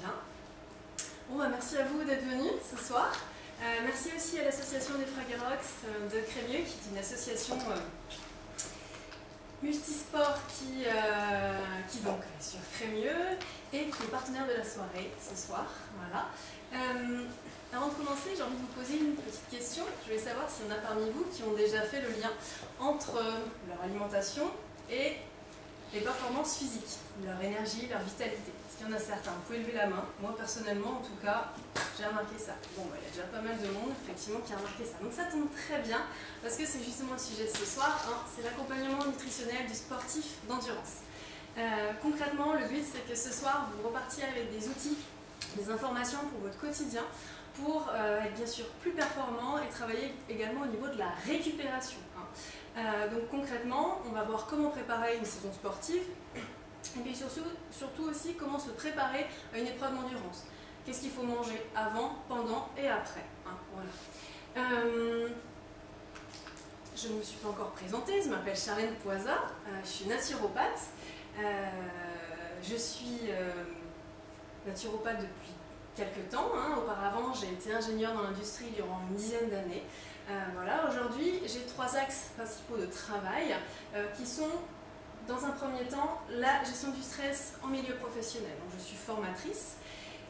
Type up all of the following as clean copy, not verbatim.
Bien. Bon, bah, merci à vous d'être venus ce soir. Merci aussi à l'association des Fragerox de Crémieux, qui est une association multisport qui donc est sur Crémieux et qui est partenaire de la soirée ce soir. Voilà. Avant de commencer, j'ai envie de vous poser une petite question. Je voulais savoir s'il y en a parmi vous qui ont déjà fait le lien entre leur alimentation et les performances physiques, leur énergie, leur vitalité. Est-ce qu'il y en a certains? Vous pouvez lever la main. Moi, personnellement, en tout cas, j'ai remarqué ça. Bon, bah, il y a déjà pas mal de monde, effectivement, qui a remarqué ça. Donc ça tombe très bien, parce que c'est justement le sujet de ce soir, hein, c'est l'accompagnement nutritionnel du sportif d'endurance. Concrètement, le but, c'est que ce soir, vous repartiez avec des outils, des informations pour votre quotidien, pour être bien sûr plus performant et travailler également au niveau de la récupération. Donc concrètement, on va voir comment préparer une saison sportive et puis surtout aussi comment se préparer à une épreuve d'endurance. Qu'est-ce qu'il faut manger avant, pendant et après. Voilà. Je ne me suis pas encore présentée, je m'appelle Charlène Poisa, je suis naturopathe. Je suis naturopathe depuis quelques temps. Auparavant, j'ai été ingénieure dans l'industrie durant une dizaine d'années. Voilà, aujourd'hui, j'ai 3 axes principaux de travail qui sont, dans un premier temps, la gestion du stress en milieu professionnel. Donc, je suis formatrice.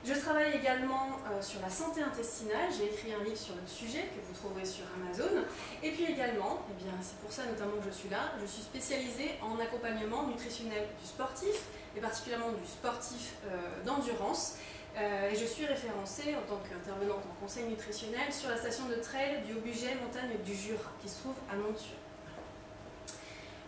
Je travaille également sur la santé intestinale. J'ai écrit un livre sur le sujet que vous trouverez sur Amazon. Et puis également, eh bien, c'est pour ça notamment que je suis là, je suis spécialisée en accompagnement nutritionnel du sportif, et particulièrement du sportif d'endurance. Et je suis référencée en tant qu'intervenante en conseil nutritionnel sur la station de trail du Haut-Bugey Montagne du Jura, qui se trouve à Montieu.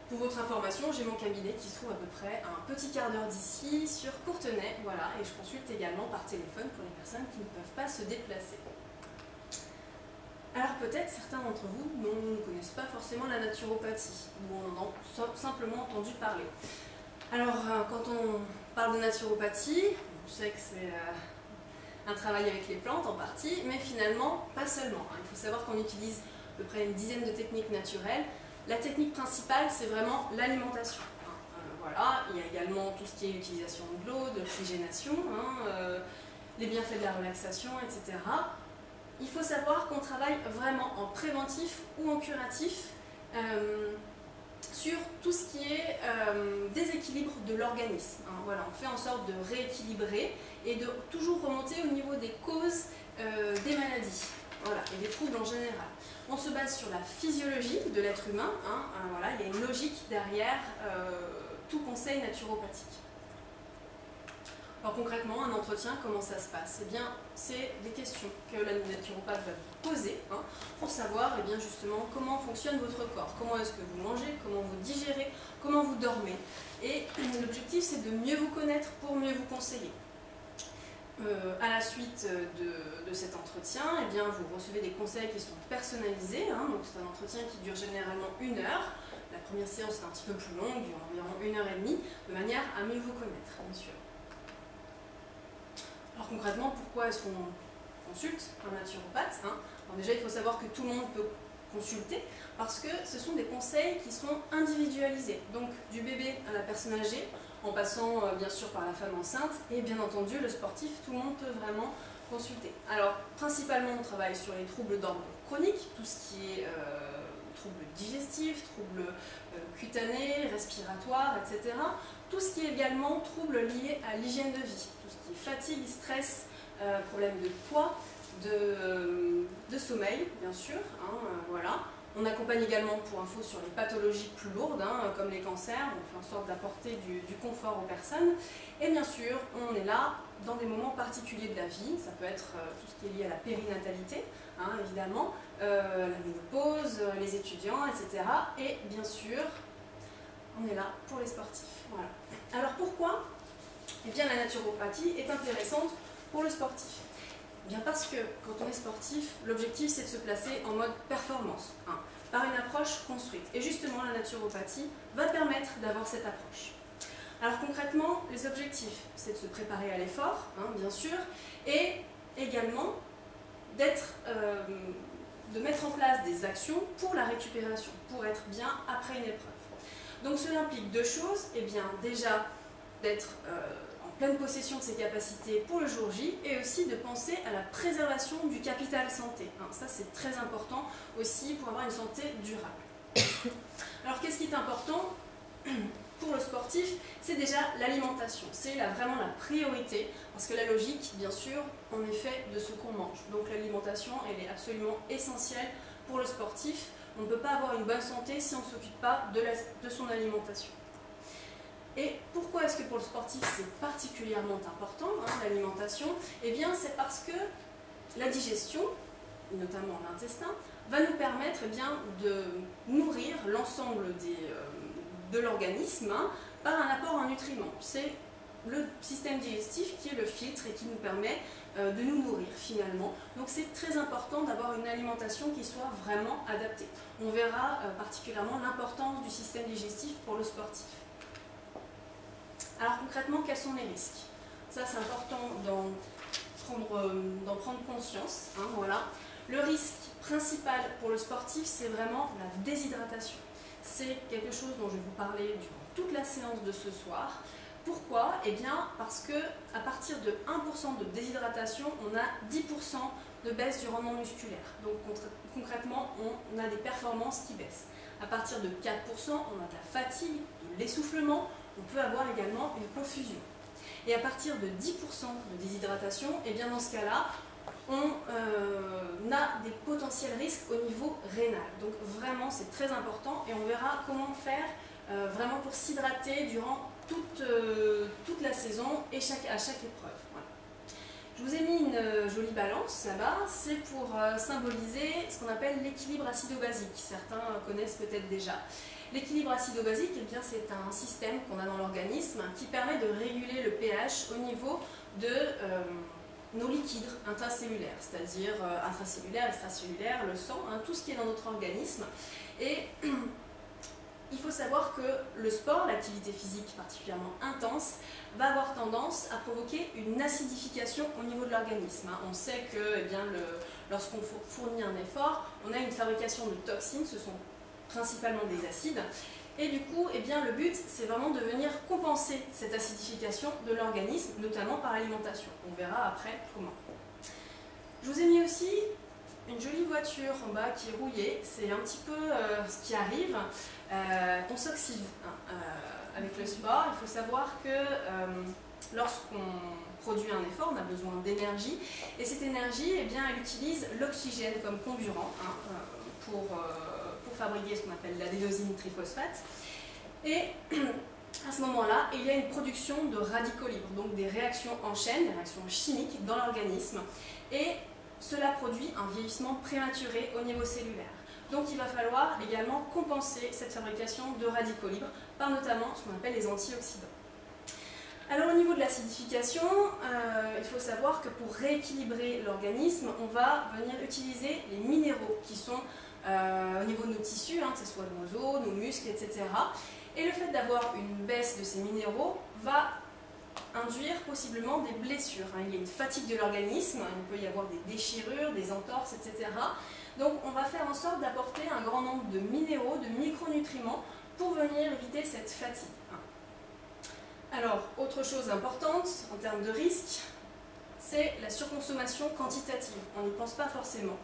Pour votre information, j'ai mon cabinet qui se trouve à peu près à un petit quart d'heure d'ici, sur Courtenay, voilà, et je consulte également par téléphone pour les personnes qui ne peuvent pas se déplacer. Alors peut-être certains d'entre vous ne connaissent pas forcément la naturopathie, ou en ont simplement entendu parler. Alors quand on parle de naturopathie, je sais que c'est un travail avec les plantes en partie, mais finalement pas seulement. Il faut savoir qu'on utilise à peu près une dizaine de techniques naturelles. La technique principale, c'est vraiment l'alimentation. Voilà, il y a également tout ce qui est utilisation de l'eau, de l'oxygénation, les bienfaits de la relaxation, etc. Il faut savoir qu'on travaille vraiment en préventif ou en curatif sur tout ce qui est déséquilibre de l'organisme. Voilà, on fait en sorte de rééquilibrer et de toujours remonter au niveau des causes des maladies, voilà, et des troubles en général. On se base sur la physiologie de l'être humain, voilà, il y a une logique derrière tout conseil naturopathique. Alors concrètement, un entretien, comment ça se passe? Eh bien, c'est des questions que la naturopathe va vous poser pour savoir bien, justement comment fonctionne votre corps, comment est-ce que vous mangez, comment vous digérez, comment vous dormez. Et l'objectif, c'est de mieux vous connaître pour mieux vous conseiller. À la suite de cet entretien, eh bien, vous recevez des conseils qui sont personnalisés. Donc c'est un entretien qui dure généralement 1 heure. La première séance est un petit peu plus longue, dure environ 1h30, de manière à mieux vous connaître, bien sûr. Alors concrètement, pourquoi est-ce qu'on consulte un naturopathe? Alors déjà, il faut savoir que tout le monde peut consulter parce que ce sont des conseils qui sont individualisés. Donc du bébé à la personne âgée, en passant bien sûr par la femme enceinte et bien entendu le sportif, tout le monde peut vraiment consulter. Alors principalement, on travaille sur les troubles d'ordre chronique, tout ce qui est troubles digestifs, troubles cutanés, respiratoires, etc. Tout ce qui est également troubles liés à l'hygiène de vie, tout ce qui est fatigue, stress, problème de poids, de sommeil, bien sûr, voilà. On accompagne également, pour info, sur les pathologies plus lourdes, comme les cancers. On fait en sorte d'apporter du confort aux personnes. Et bien sûr, on est là dans des moments particuliers de la vie. Ça peut être tout ce qui est lié à la périnatalité, évidemment, la ménopause, les étudiants, etc. Et bien sûr, on est là pour les sportifs. Voilà. Alors pourquoi? Eh bien, la naturopathie est intéressante pour le sportif. Bien parce que quand on est sportif, l'objectif c'est de se placer en mode performance, par une approche construite. Et justement, la naturopathie va permettre d'avoir cette approche. Alors concrètement, les objectifs, c'est de se préparer à l'effort, bien sûr, et également de mettre en place des actions pour la récupération, pour être bien après une épreuve. Donc cela implique 2 choses, et bien déjà d'être en pleine possession de ses capacités pour le jour J, et aussi de penser à la préservation du capital santé. Ça, c'est très important aussi pour avoir une santé durable. Alors, qu'est-ce qui est important pour le sportif? C'est déjà l'alimentation. C'est vraiment la priorité, parce que la logique, bien sûr, en effet, de ce qu'on mange. Donc, l'alimentation, elle est absolument essentielle pour le sportif. On ne peut pas avoir une bonne santé si on ne s'occupe pas de son alimentation. Et pourquoi est-ce que pour le sportif c'est particulièrement important, l'alimentation? Eh bien c'est parce que la digestion, notamment l'intestin, va nous permettre de nourrir l'ensemble de l'organisme par un apport en nutriments. C'est le système digestif qui est le filtre et qui nous permet de nous nourrir finalement. Donc c'est très important d'avoir une alimentation qui soit vraiment adaptée. On verra particulièrement l'importance du système digestif pour le sportif. Alors concrètement, quels sont les risques? Ça, c'est important d'en prendre conscience. Voilà. Le risque principal pour le sportif, c'est vraiment la déshydratation. C'est quelque chose dont je vais vous parler durant toute la séance de ce soir. Pourquoi? Eh bien, parce qu'à partir de 1% de déshydratation, on a 10% de baisse du rendement musculaire. Donc concrètement, on a des performances qui baissent. À partir de 4%, on a de la fatigue, de l'essoufflement. On peut avoir également une confusion. Et à partir de 10% de déshydratation, et bien dans ce cas-là, on a des potentiels risques au niveau rénal. Donc vraiment, c'est très important et on verra comment faire vraiment pour s'hydrater durant toute la saison et à chaque épreuve. Voilà. Je vous ai mis une jolie balance là-bas, c'est pour symboliser ce qu'on appelle l'équilibre acido-basique. Certains connaissent peut-être déjà. L'équilibre acido-basique, eh bien, c'est un système qu'on a dans l'organisme qui permet de réguler le pH au niveau de nos liquides intracellulaires, c'est-à-dire intracellulaire, extracellulaire, le sang, tout ce qui est dans notre organisme. Et il faut savoir que le sport, l'activité physique particulièrement intense, va avoir tendance à provoquer une acidification au niveau de l'organisme. On sait que lorsqu'on fournit un effort, on a une fabrication de toxines, ce sont principalement des acides, et du coup, le but, c'est vraiment de venir compenser cette acidification de l'organisme, notamment par l'alimentation. On verra après comment. Je vous ai mis aussi une jolie voiture en bas qui est rouillée, c'est un petit peu ce qui arrive. On s'oxyde avec le sport. Il faut savoir que lorsqu'on produit un effort, on a besoin d'énergie, et cette énergie, elle utilise l'oxygène comme comburant pour fabriquer ce qu'on appelle l'adénosine triphosphate. Et à ce moment-là, il y a une production de radicaux libres, donc des réactions en chaîne, des réactions chimiques dans l'organisme, et cela produit un vieillissement prématuré au niveau cellulaire. Donc il va falloir également compenser cette fabrication de radicaux libres par notamment ce qu'on appelle les antioxydants. Alors au niveau de l'acidification, il faut savoir que pour rééquilibrer l'organisme, on va venir utiliser les minéraux qui sont au niveau de nos tissus, que ce soit nos os, nos muscles, etc. Et le fait d'avoir une baisse de ces minéraux va induire possiblement des blessures. Il y a une fatigue de l'organisme, il peut y avoir des déchirures, des entorses, etc. Donc on va faire en sorte d'apporter un grand nombre de minéraux, de micronutriments pour venir éviter cette fatigue. Alors, autre chose importante en termes de risque, c'est la surconsommation quantitative. On n'y pense pas forcément.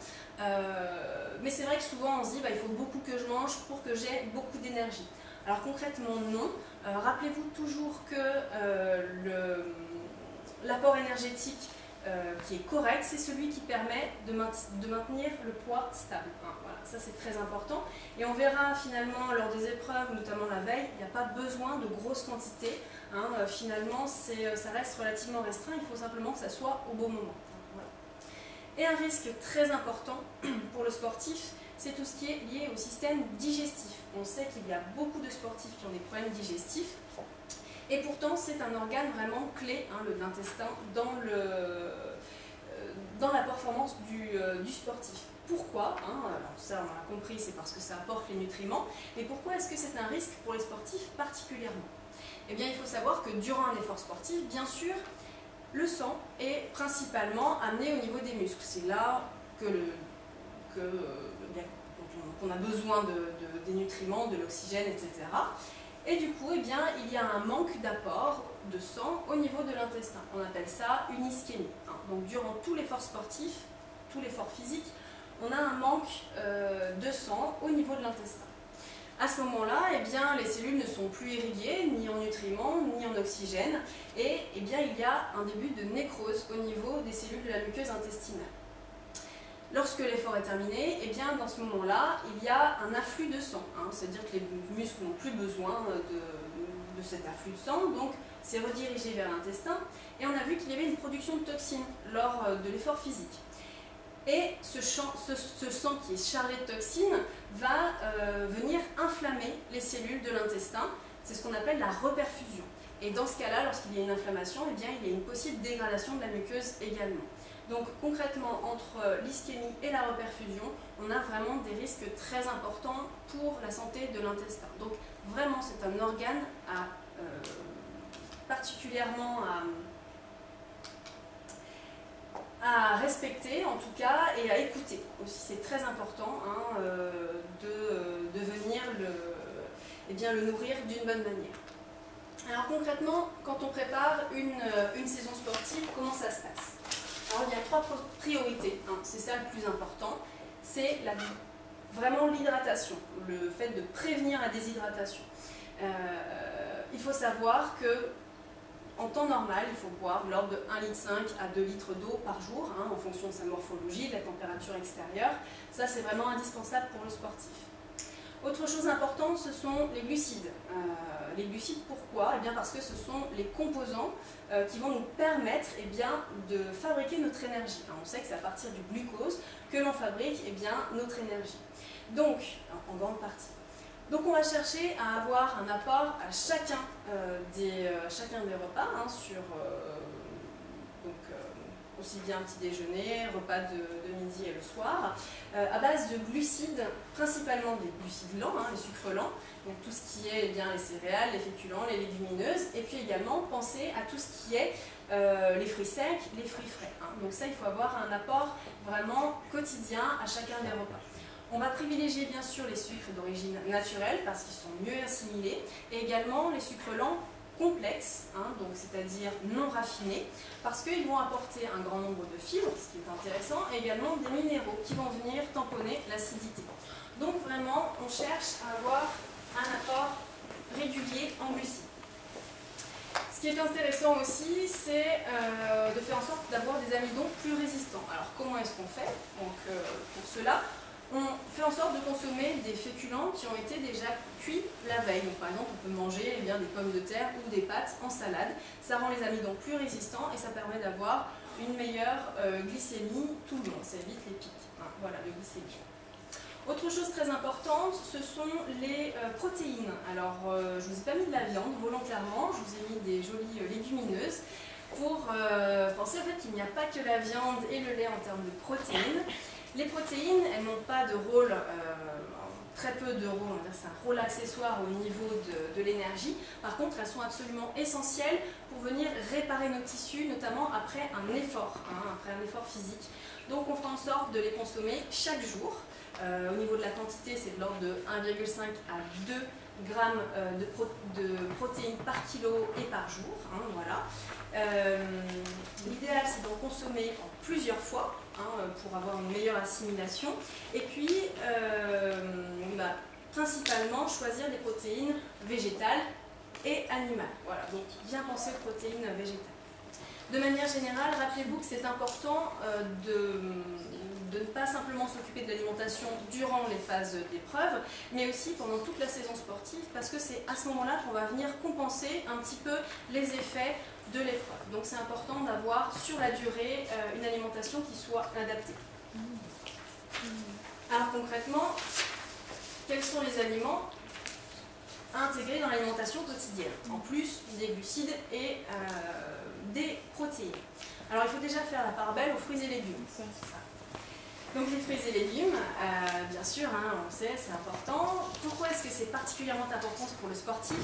Mais c'est vrai que souvent on se dit il faut beaucoup que je mange pour que j'ai beaucoup d'énergie. Alors concrètement non. Rappelez-vous toujours que l'apport énergétique qui est correct, c'est celui qui permet de maintenir le poids stable. Voilà, ça c'est très important. Et on verra finalement lors des épreuves, notamment la veille, il n'y a pas besoin de grosses quantités. Finalement, ça reste relativement restreint, il faut simplement que ça soit au bon moment. Voilà. Et un risque très important pour le sportif, c'est tout ce qui est lié au système digestif. On sait qu'il y a beaucoup de sportifs qui ont des problèmes digestifs, et pourtant c'est un organe vraiment clé, l'intestin, dans la performance du sportif. Pourquoi Alors ça on l'a compris, c'est parce que ça apporte les nutriments, mais pourquoi est-ce que c'est un risque pour les sportifs particulièrement? Eh bien, il faut savoir que durant un effort sportif, bien sûr, le sang est principalement amené au niveau des muscles. C'est là qu'on a besoin des nutriments, de l'oxygène, etc. Et du coup, il y a un manque d'apport de sang au niveau de l'intestin. On appelle ça une ischémie. Donc durant tout l'effort sportif, tout l'effort physique, on a un manque de sang au niveau de l'intestin. À ce moment-là, eh bien, les cellules ne sont plus irriguées, ni en nutriments, ni en oxygène, et eh bien, il y a un début de nécrose au niveau des cellules de la muqueuse intestinale. Lorsque l'effort est terminé, eh bien, dans ce moment-là, il y a un afflux de sang, c'est-à-dire que les muscles n'ont plus besoin de cet afflux de sang, donc c'est redirigé vers l'intestin, et on a vu qu'il y avait une production de toxines lors de l'effort physique. Et ce sang qui est chargé de toxines va venir inflammer les cellules de l'intestin. C'est ce qu'on appelle la reperfusion. Et dans ce cas-là, lorsqu'il y a une inflammation, eh bien, il y a une possible dégradation de la muqueuse également. Donc concrètement, entre l'ischémie et la reperfusion, on a vraiment des risques très importants pour la santé de l'intestin. Donc vraiment, c'est un organe particulièrement à respecter en tout cas et à écouter aussi. C'est très important de venir le nourrir d'une bonne manière. Alors concrètement, quand on prépare une saison sportive, comment ça se passe? Alors il y a 3 priorités, c'est ça le plus important. C'est vraiment l'hydratation, le fait de prévenir la déshydratation. Il faut savoir que en temps normal, il faut boire de l'ordre de 1,5 litre à 2 litres d'eau par jour, en fonction de sa morphologie, de la température extérieure. Ça, c'est vraiment indispensable pour le sportif. Autre chose importante, ce sont les glucides. Les glucides, pourquoi? Eh bien parce que ce sont les composants qui vont nous permettre de fabriquer notre énergie. On sait que c'est à partir du glucose que l'on fabrique notre énergie. Donc, en grande partie. Donc on va chercher à avoir un apport à chacun des repas, aussi bien petit déjeuner, repas de midi et le soir, à base de glucides, principalement des glucides lents, les sucres lents, donc tout ce qui est les céréales, les féculents, les légumineuses, et puis également penser à tout ce qui est les fruits secs, les fruits frais. Donc ça, il faut avoir un apport vraiment quotidien à chacun des repas. On va privilégier bien sûr les sucres d'origine naturelle parce qu'ils sont mieux assimilés, et également les sucres lents complexes, donc c'est-à-dire non raffinés, parce qu'ils vont apporter un grand nombre de fibres, ce qui est intéressant, et également des minéraux qui vont venir tamponner l'acidité. Donc vraiment, on cherche à avoir un apport régulier en glucides. Ce qui est intéressant aussi, c'est de faire en sorte d'avoir des amidons plus résistants. Alors comment est-ce qu'on fait? Donc, pour cela, on fait en sorte de consommer des féculents qui ont été déjà cuits la veille. Donc, par exemple, on peut manger des pommes de terre ou des pâtes en salade. Ça rend les amidons plus résistants et ça permet d'avoir une meilleure glycémie tout le long. Ça évite les pics de glycémie. Autre chose très importante, ce sont les protéines. Alors, je ne vous ai pas mis de la viande volontairement, je vous ai mis des jolies légumineuses pour penser en fait qu'il n'y a pas que la viande et le lait en termes de protéines. Les protéines, elles n'ont pas de rôle, très peu de rôle, on va dire c'est un rôle accessoire au niveau de l'énergie. Par contre, elles sont absolument essentielles pour venir réparer nos tissus, notamment après un effort physique. Donc on fera en sorte de les consommer chaque jour. Au niveau de la quantité, c'est de l'ordre de 1,5 à 2 grammes de protéines par kilo et par jour. L'idéal, c'est d'en consommer en plusieurs fois pour avoir une meilleure assimilation. Et puis, principalement, choisir des protéines végétales et animales. Voilà, donc bien penser aux protéines végétales. De manière générale, rappelez-vous que c'est important de ne pas simplement s'occuper de l'alimentation durant les phases d'épreuve, mais aussi pendant toute la saison sportive, parce que c'est à ce moment-là qu'on va venir compenser un petit peu les effets de l'épreuve. Donc c'est important d'avoir sur la durée une alimentation qui soit adaptée. Alors concrètement, quels sont les aliments à intégrer dans l'alimentation quotidienne, en plus des glucides et des protéines? Alors il faut déjà faire la part belle aux fruits et légumes. Donc les fruits et légumes, bien sûr, on sait, c'est important. Pourquoi est-ce que c'est particulièrement important pour le sportif?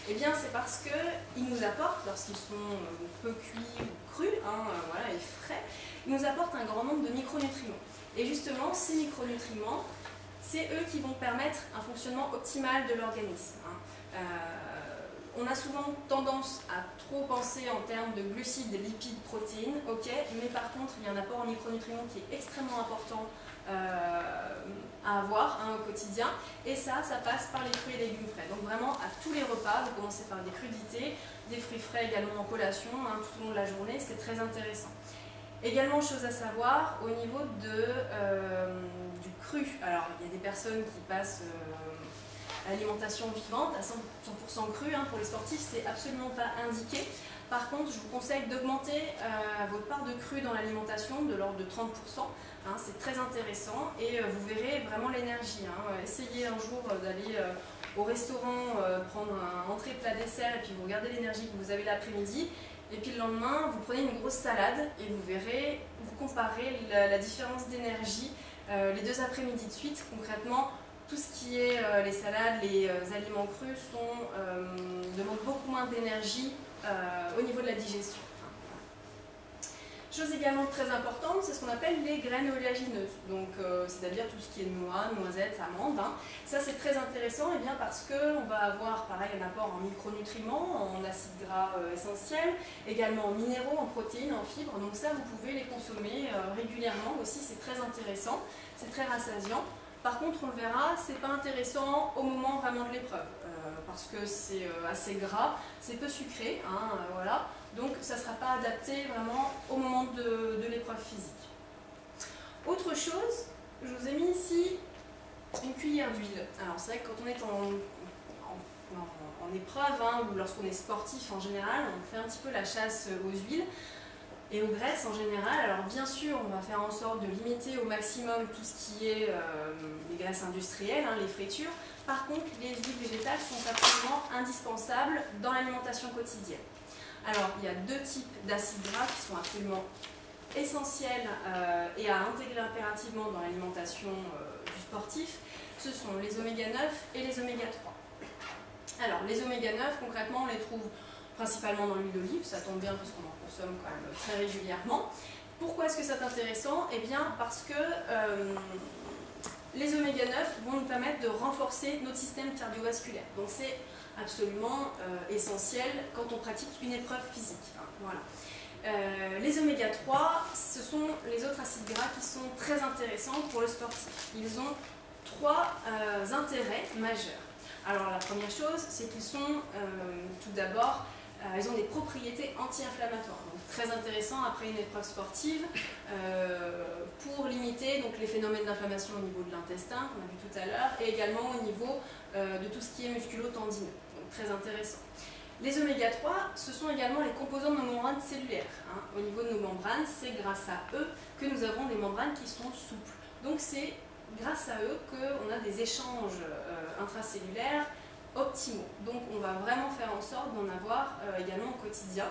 Eh bien c'est parce qu'ils nous apportent, lorsqu'ils sont peu cuits ou crus, et frais, ils nous apportent un grand nombre de micronutriments. Et justement, ces micronutriments, c'est eux qui vont permettre un fonctionnement optimal de l'organisme. on a souvent tendance à trop penser en termes de glucides, lipides, protéines, ok, mais par contre il y a un apport en micronutriments qui est extrêmement important à avoir au quotidien, et ça passe par les fruits et légumes frais. Donc vraiment à tous les repas, vous commencez par des crudités, des fruits frais également en collation, tout au long de la journée, c'est très intéressant. Également, chose à savoir, au niveau du cru, alors il y a des personnes qui passent à l'alimentation vivante à 100% cru, pour les sportifs c'est absolument pas indiqué. Par contre, je vous conseille d'augmenter votre part de cru dans l'alimentation de l'ordre de 30%. C'est très intéressant et vous verrez vraiment l'énergie. Essayez un jour d'aller au restaurant, prendre un entrée, plat, dessert, et puis vous regardez l'énergie que vous avez l'après-midi. Et puis le lendemain, vous prenez une grosse salade et vous verrez, vous comparez la différence d'énergie les 2 après-midi de suite. Concrètement, tout ce qui est les salades, les aliments crus demandent beaucoup moins d'énergie au niveau de la digestion. Chose également très importante, c'est ce qu'on appelle les graines oléagineuses, donc c'est-à-dire tout ce qui est noix, noisettes, amandes. Ça c'est très intéressant parce qu'on va avoir pareil un apport en micronutriments, en acides gras essentiels, également en minéraux, en protéines, en fibres, donc ça vous pouvez les consommer régulièrement aussi, c'est très intéressant, c'est très rassasiant. Par contre, on le verra, c'est pas intéressant au moment vraiment de l'épreuve, parce que c'est assez gras, c'est peu sucré, voilà. Donc ça ne sera pas adapté vraiment au moment de l'épreuve physique. Autre chose, je vous ai mis ici une cuillère d'huile. Alors c'est vrai que quand on est en épreuve, ou lorsqu'on est sportif en général, on fait un petit peu la chasse aux huiles et aux graisses en général. Alors bien sûr, on va faire en sorte de limiter au maximum tout ce qui est les graisses industrielles, les fritures. Par contre, les huiles végétales sont absolument indispensables dans l'alimentation quotidienne. Alors, il y a 2 types d'acides gras qui sont absolument essentiels et à intégrer impérativement dans l'alimentation du sportif. Ce sont les oméga 9 et les oméga 3. Alors, les oméga 9, concrètement, on les trouve principalement dans l'huile d'olive, ça tombe bien parce qu'on en consomme quand même très régulièrement. Pourquoi est-ce que c'est intéressant? Eh bien, parce que les oméga 9 vont nous permettre de renforcer notre système cardiovasculaire. Donc, c'est absolument essentiel quand on pratique une épreuve physique. Voilà. Les oméga 3, ce sont les autres acides gras qui sont très intéressants pour le sportif. Ils ont 3 intérêts majeurs. Alors la première chose, c'est qu'ils sont tout d'abord, ils ont des propriétés anti-inflammatoires. Donc très intéressant après une épreuve sportive pour limiter donc, les phénomènes d'inflammation au niveau de l'intestin, qu'on a vu tout à l'heure, et également au niveau de tout ce qui est musculo-tendineux. Très intéressant. Les oméga 3, ce sont également les composants de nos membranes cellulaires. Au niveau de nos membranes, c'est grâce à eux que nous avons des membranes qui sont souples. Donc c'est grâce à eux qu'on a des échanges intracellulaires optimaux. Donc on va vraiment faire en sorte d'en avoir également au quotidien.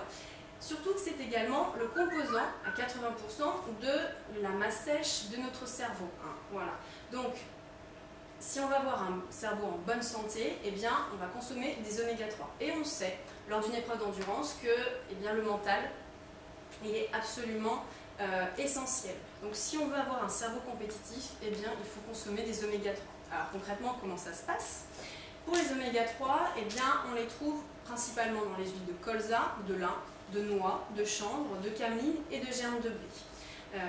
Surtout que c'est également le composant à 80% de la masse sèche de notre cerveau. Voilà. Donc si on va avoir un cerveau en bonne santé, eh bien, on va consommer des oméga 3. Et on sait, lors d'une épreuve d'endurance, que le mental, il est absolument essentiel. Donc si on veut avoir un cerveau compétitif, eh bien, il faut consommer des oméga 3. Alors concrètement, comment ça se passe? Pour les oméga 3, eh bien, on les trouve principalement dans les huiles de colza, de lin, de noix, de chanvre, de cameline et de germe de blé.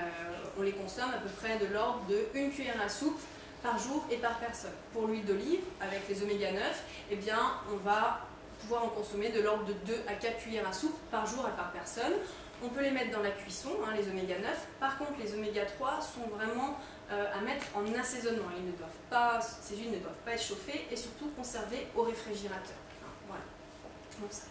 On les consomme à peu près de l'ordre de 1 cuillère à soupe par jour et par personne. Pour l'huile d'olive, avec les oméga 9, eh bien, on va pouvoir en consommer de l'ordre de 2 à 4 cuillères à soupe par jour et par personne. On peut les mettre dans la cuisson, les oméga 9. Par contre, les oméga 3 sont vraiment à mettre en assaisonnement. Ces huiles ne doivent pas être chauffées et surtout conservées au réfrigérateur. Voilà. Donc, ça.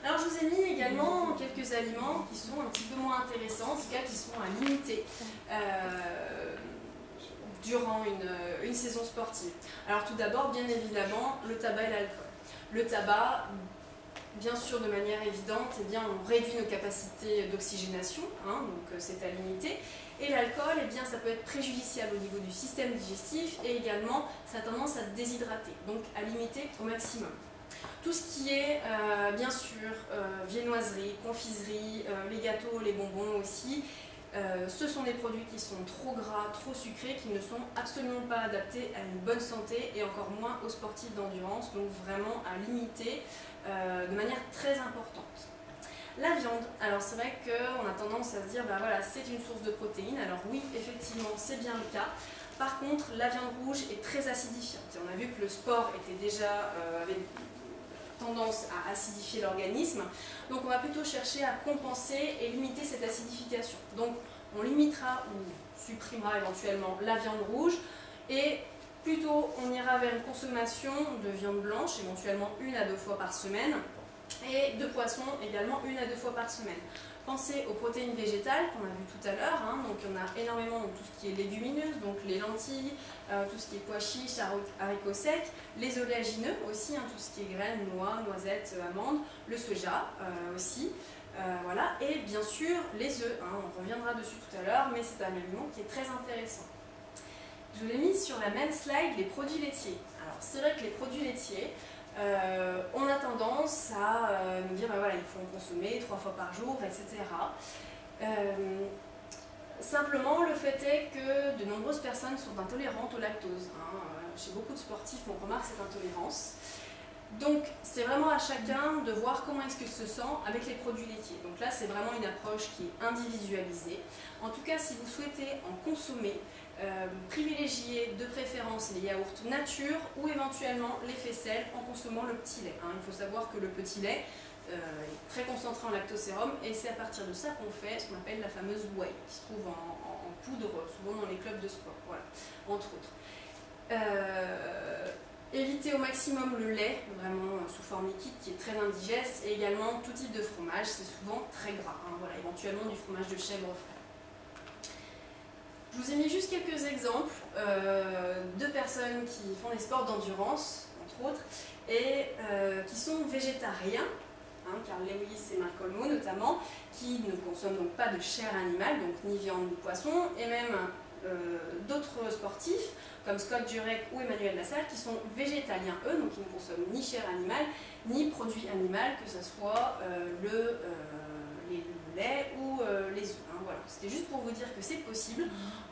Alors, je vous ai mis également quelques aliments qui sont un petit peu moins intéressants, en tout cas qui sont à limiter durant une saison sportive. Alors tout d'abord, bien évidemment, le tabac et l'alcool. Le tabac, bien sûr de manière évidente, eh bien, on réduit nos capacités d'oxygénation, donc c'est à limiter. Et l'alcool, eh bien, ça peut être préjudiciable au niveau du système digestif et également ça a tendance à déshydrater, donc à limiter au maximum. Tout ce qui est, bien sûr, viennoiserie, confiserie, les gâteaux, les bonbons aussi, Ce sont des produits qui sont trop gras, trop sucrés, qui ne sont absolument pas adaptés à une bonne santé et encore moins aux sportifs d'endurance, donc vraiment à limiter de manière très importante. La viande, alors c'est vrai qu'on a tendance à se dire, bah voilà, c'est une source de protéines. Alors oui, effectivement, c'est bien le cas. Par contre, la viande rouge est très acidifiante. Et on a vu que le sport était déjà, avait tendance à acidifier l'organisme. Donc on va plutôt chercher à compenser et limiter cette acidification. Donc on limitera ou supprimera éventuellement la viande rouge et plutôt on ira vers une consommation de viande blanche, éventuellement 1 à 2 fois par semaine, et de poisson également 1 à 2 fois par semaine. Pensez aux protéines végétales qu'on a vu tout à l'heure, hein, donc il y en a énormément, donc tout ce qui est légumineuse, donc les lentilles, tout ce qui est pois chiches, haricots secs, les oléagineux aussi, hein, tout ce qui est graines, noix, noisettes, amandes, le soja aussi, voilà, et bien sûr les œufs, hein, on reviendra dessus tout à l'heure, mais c'est un aliment qui est très intéressant. Je vous ai mis sur la même slide les produits laitiers. Alors c'est vrai que les produits laitiers, on a tendance à nous dire, ben voilà, il faut en consommer 3 fois par jour, etc. Simplement, le fait est que de nombreuses personnes sont intolérantes au lactose. Hein. Chez beaucoup de sportifs, on remarque cette intolérance. Donc, c'est vraiment à chacun de voir comment est-ce qu'il se sent avec les produits laitiers. Donc là, c'est vraiment une approche qui est individualisée. En tout cas, si vous souhaitez en consommer, privilégiez de préférence les yaourts nature ou éventuellement les faisselles en consommant le petit lait. Hein. Il faut savoir que le petit lait est très concentré en lactosérum et c'est à partir de ça qu'on fait ce qu'on appelle la fameuse whey qui se trouve en poudre souvent dans les clubs de sport, voilà, entre autres. Évitez au maximum le lait, vraiment sous forme liquide qui est très indigeste, et également tout type de fromage, c'est souvent très gras, hein, voilà, éventuellement du fromage de chèvre frais. Je vous ai mis juste quelques exemples de personnes qui font des sports d'endurance, entre autres, et qui sont végétariens, hein, Carl Lewis et Mark Olmo notamment, qui ne consomment donc pas de chair animale, donc ni viande ni poisson, et même d'autres sportifs comme Scott Jurek ou Emmanuel Lassalle qui sont végétaliens eux, donc ils ne consomment ni chair animale ni produit animal, que ce soit le lait ou les œufs. Hein, voilà. C'était juste pour vous dire que c'est possible.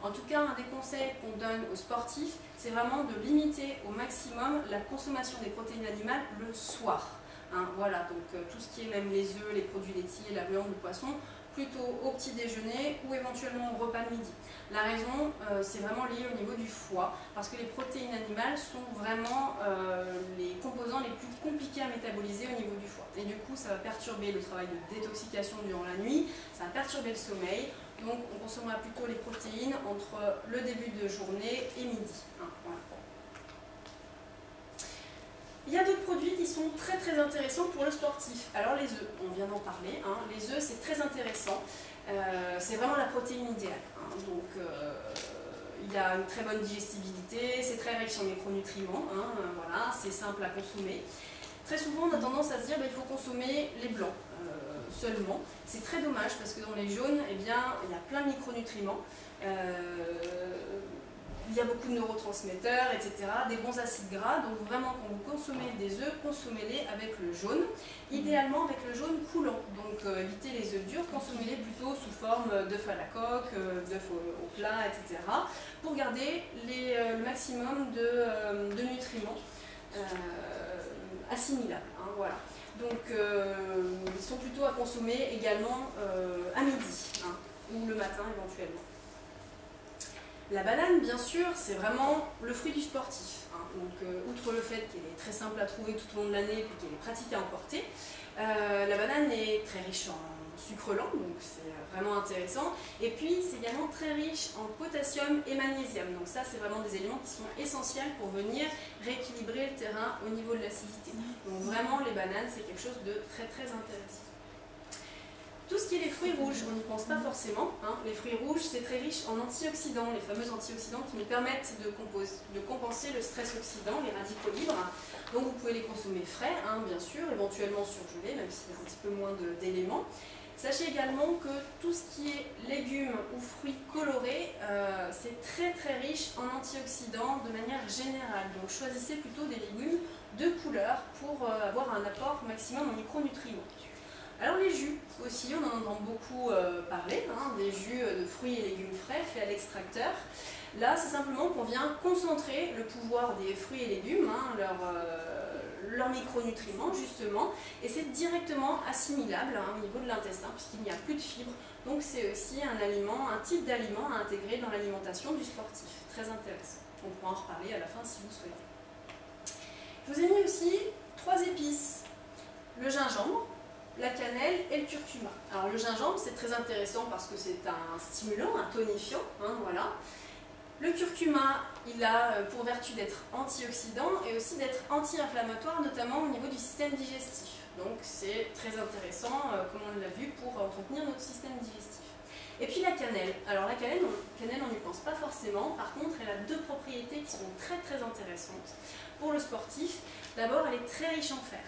En tout cas, un des conseils qu'on donne aux sportifs, c'est vraiment de limiter au maximum la consommation des protéines animales le soir. Hein, voilà, donc tout ce qui est même les œufs, les produits laitiers, la viande, le poisson, plutôt au petit déjeuner ou éventuellement au repas de midi. La raison, c'est vraiment lié au niveau du foie, parce que les protéines animales sont vraiment les composants les plus compliqués à métaboliser au niveau du foie. Et du coup, ça va perturber le travail de détoxication durant la nuit, ça va perturber le sommeil, donc on consommera plutôt les protéines entre le début de journée et midi. Hein, voilà. Il y a d'autres produits qui sont très très intéressants pour le sportif. Alors les œufs, on vient d'en parler, hein. Les œufs c'est très intéressant, c'est vraiment la protéine idéale. Hein. Donc il y a une très bonne digestibilité, c'est très riche en micronutriments, hein. Voilà, c'est simple à consommer. Très souvent on a tendance à se dire qu'il faut consommer les blancs seulement. C'est très dommage parce que dans les jaunes, eh bien, il y a plein de micronutriments. Il y a beaucoup de neurotransmetteurs, etc., des bons acides gras, donc vraiment quand vous consommez des œufs, consommez-les avec le jaune, idéalement avec le jaune coulant, donc évitez les œufs durs, consommez-les plutôt sous forme d'œufs à la coque, d'œufs au plat, etc., pour garder le maximum de nutriments assimilables. Hein, voilà. Donc ils sont plutôt à consommer également à midi, hein, ou le matin éventuellement. La banane, bien sûr, c'est vraiment le fruit du sportif. Hein. Donc, outre le fait qu'elle est très simple à trouver tout au long de l'année et qu'elle est pratique à emporter, la banane est très riche en sucre lent, donc c'est vraiment intéressant. Et puis, c'est également très riche en potassium et magnésium. Donc ça, c'est vraiment des éléments qui sont essentiels pour venir rééquilibrer le terrain au niveau de l'acidité. Donc vraiment, les bananes, c'est quelque chose de très très intéressant. Tout ce qui est les fruits rouges, on n'y pense pas forcément. Hein. Les fruits rouges, c'est très riche en antioxydants, les fameux antioxydants qui nous permettent de compenser le stress oxydant, les radicaux libres. Donc vous pouvez les consommer frais, hein, bien sûr, éventuellement surgelés, même s'il y a un petit peu moins d'éléments. Sachez également que tout ce qui est légumes ou fruits colorés, c'est très très riche en antioxydants de manière générale. Donc choisissez plutôt des légumes de couleur pour avoir un apport maximum en micronutriments. Alors les jus aussi, on en entend beaucoup parlé, hein, des jus de fruits et légumes frais faits à l'extracteur. Là, c'est simplement qu'on vient concentrer le pouvoir des fruits et légumes, hein, leurs micronutriments justement, et c'est directement assimilable hein, au niveau de l'intestin puisqu'il n'y a plus de fibres. Donc c'est aussi un aliment, un type d'aliment à intégrer dans l'alimentation du sportif. Très intéressant. On pourra en reparler à la fin si vous souhaitez. Je vous ai mis aussi 3 épices. Le gingembre, la cannelle et le curcuma. Alors le gingembre c'est très intéressant parce que c'est un stimulant, un tonifiant, hein, voilà. Le curcuma, il a pour vertu d'être antioxydant et aussi d'être anti-inflammatoire, notamment au niveau du système digestif. Donc c'est très intéressant, comme on l'a vu, pour entretenir notre système digestif. Et puis la cannelle. Alors la cannelle, on n'y pense pas forcément. Par contre, elle a 2 propriétés qui sont très très intéressantes pour le sportif. D'abord, elle est très riche en fer.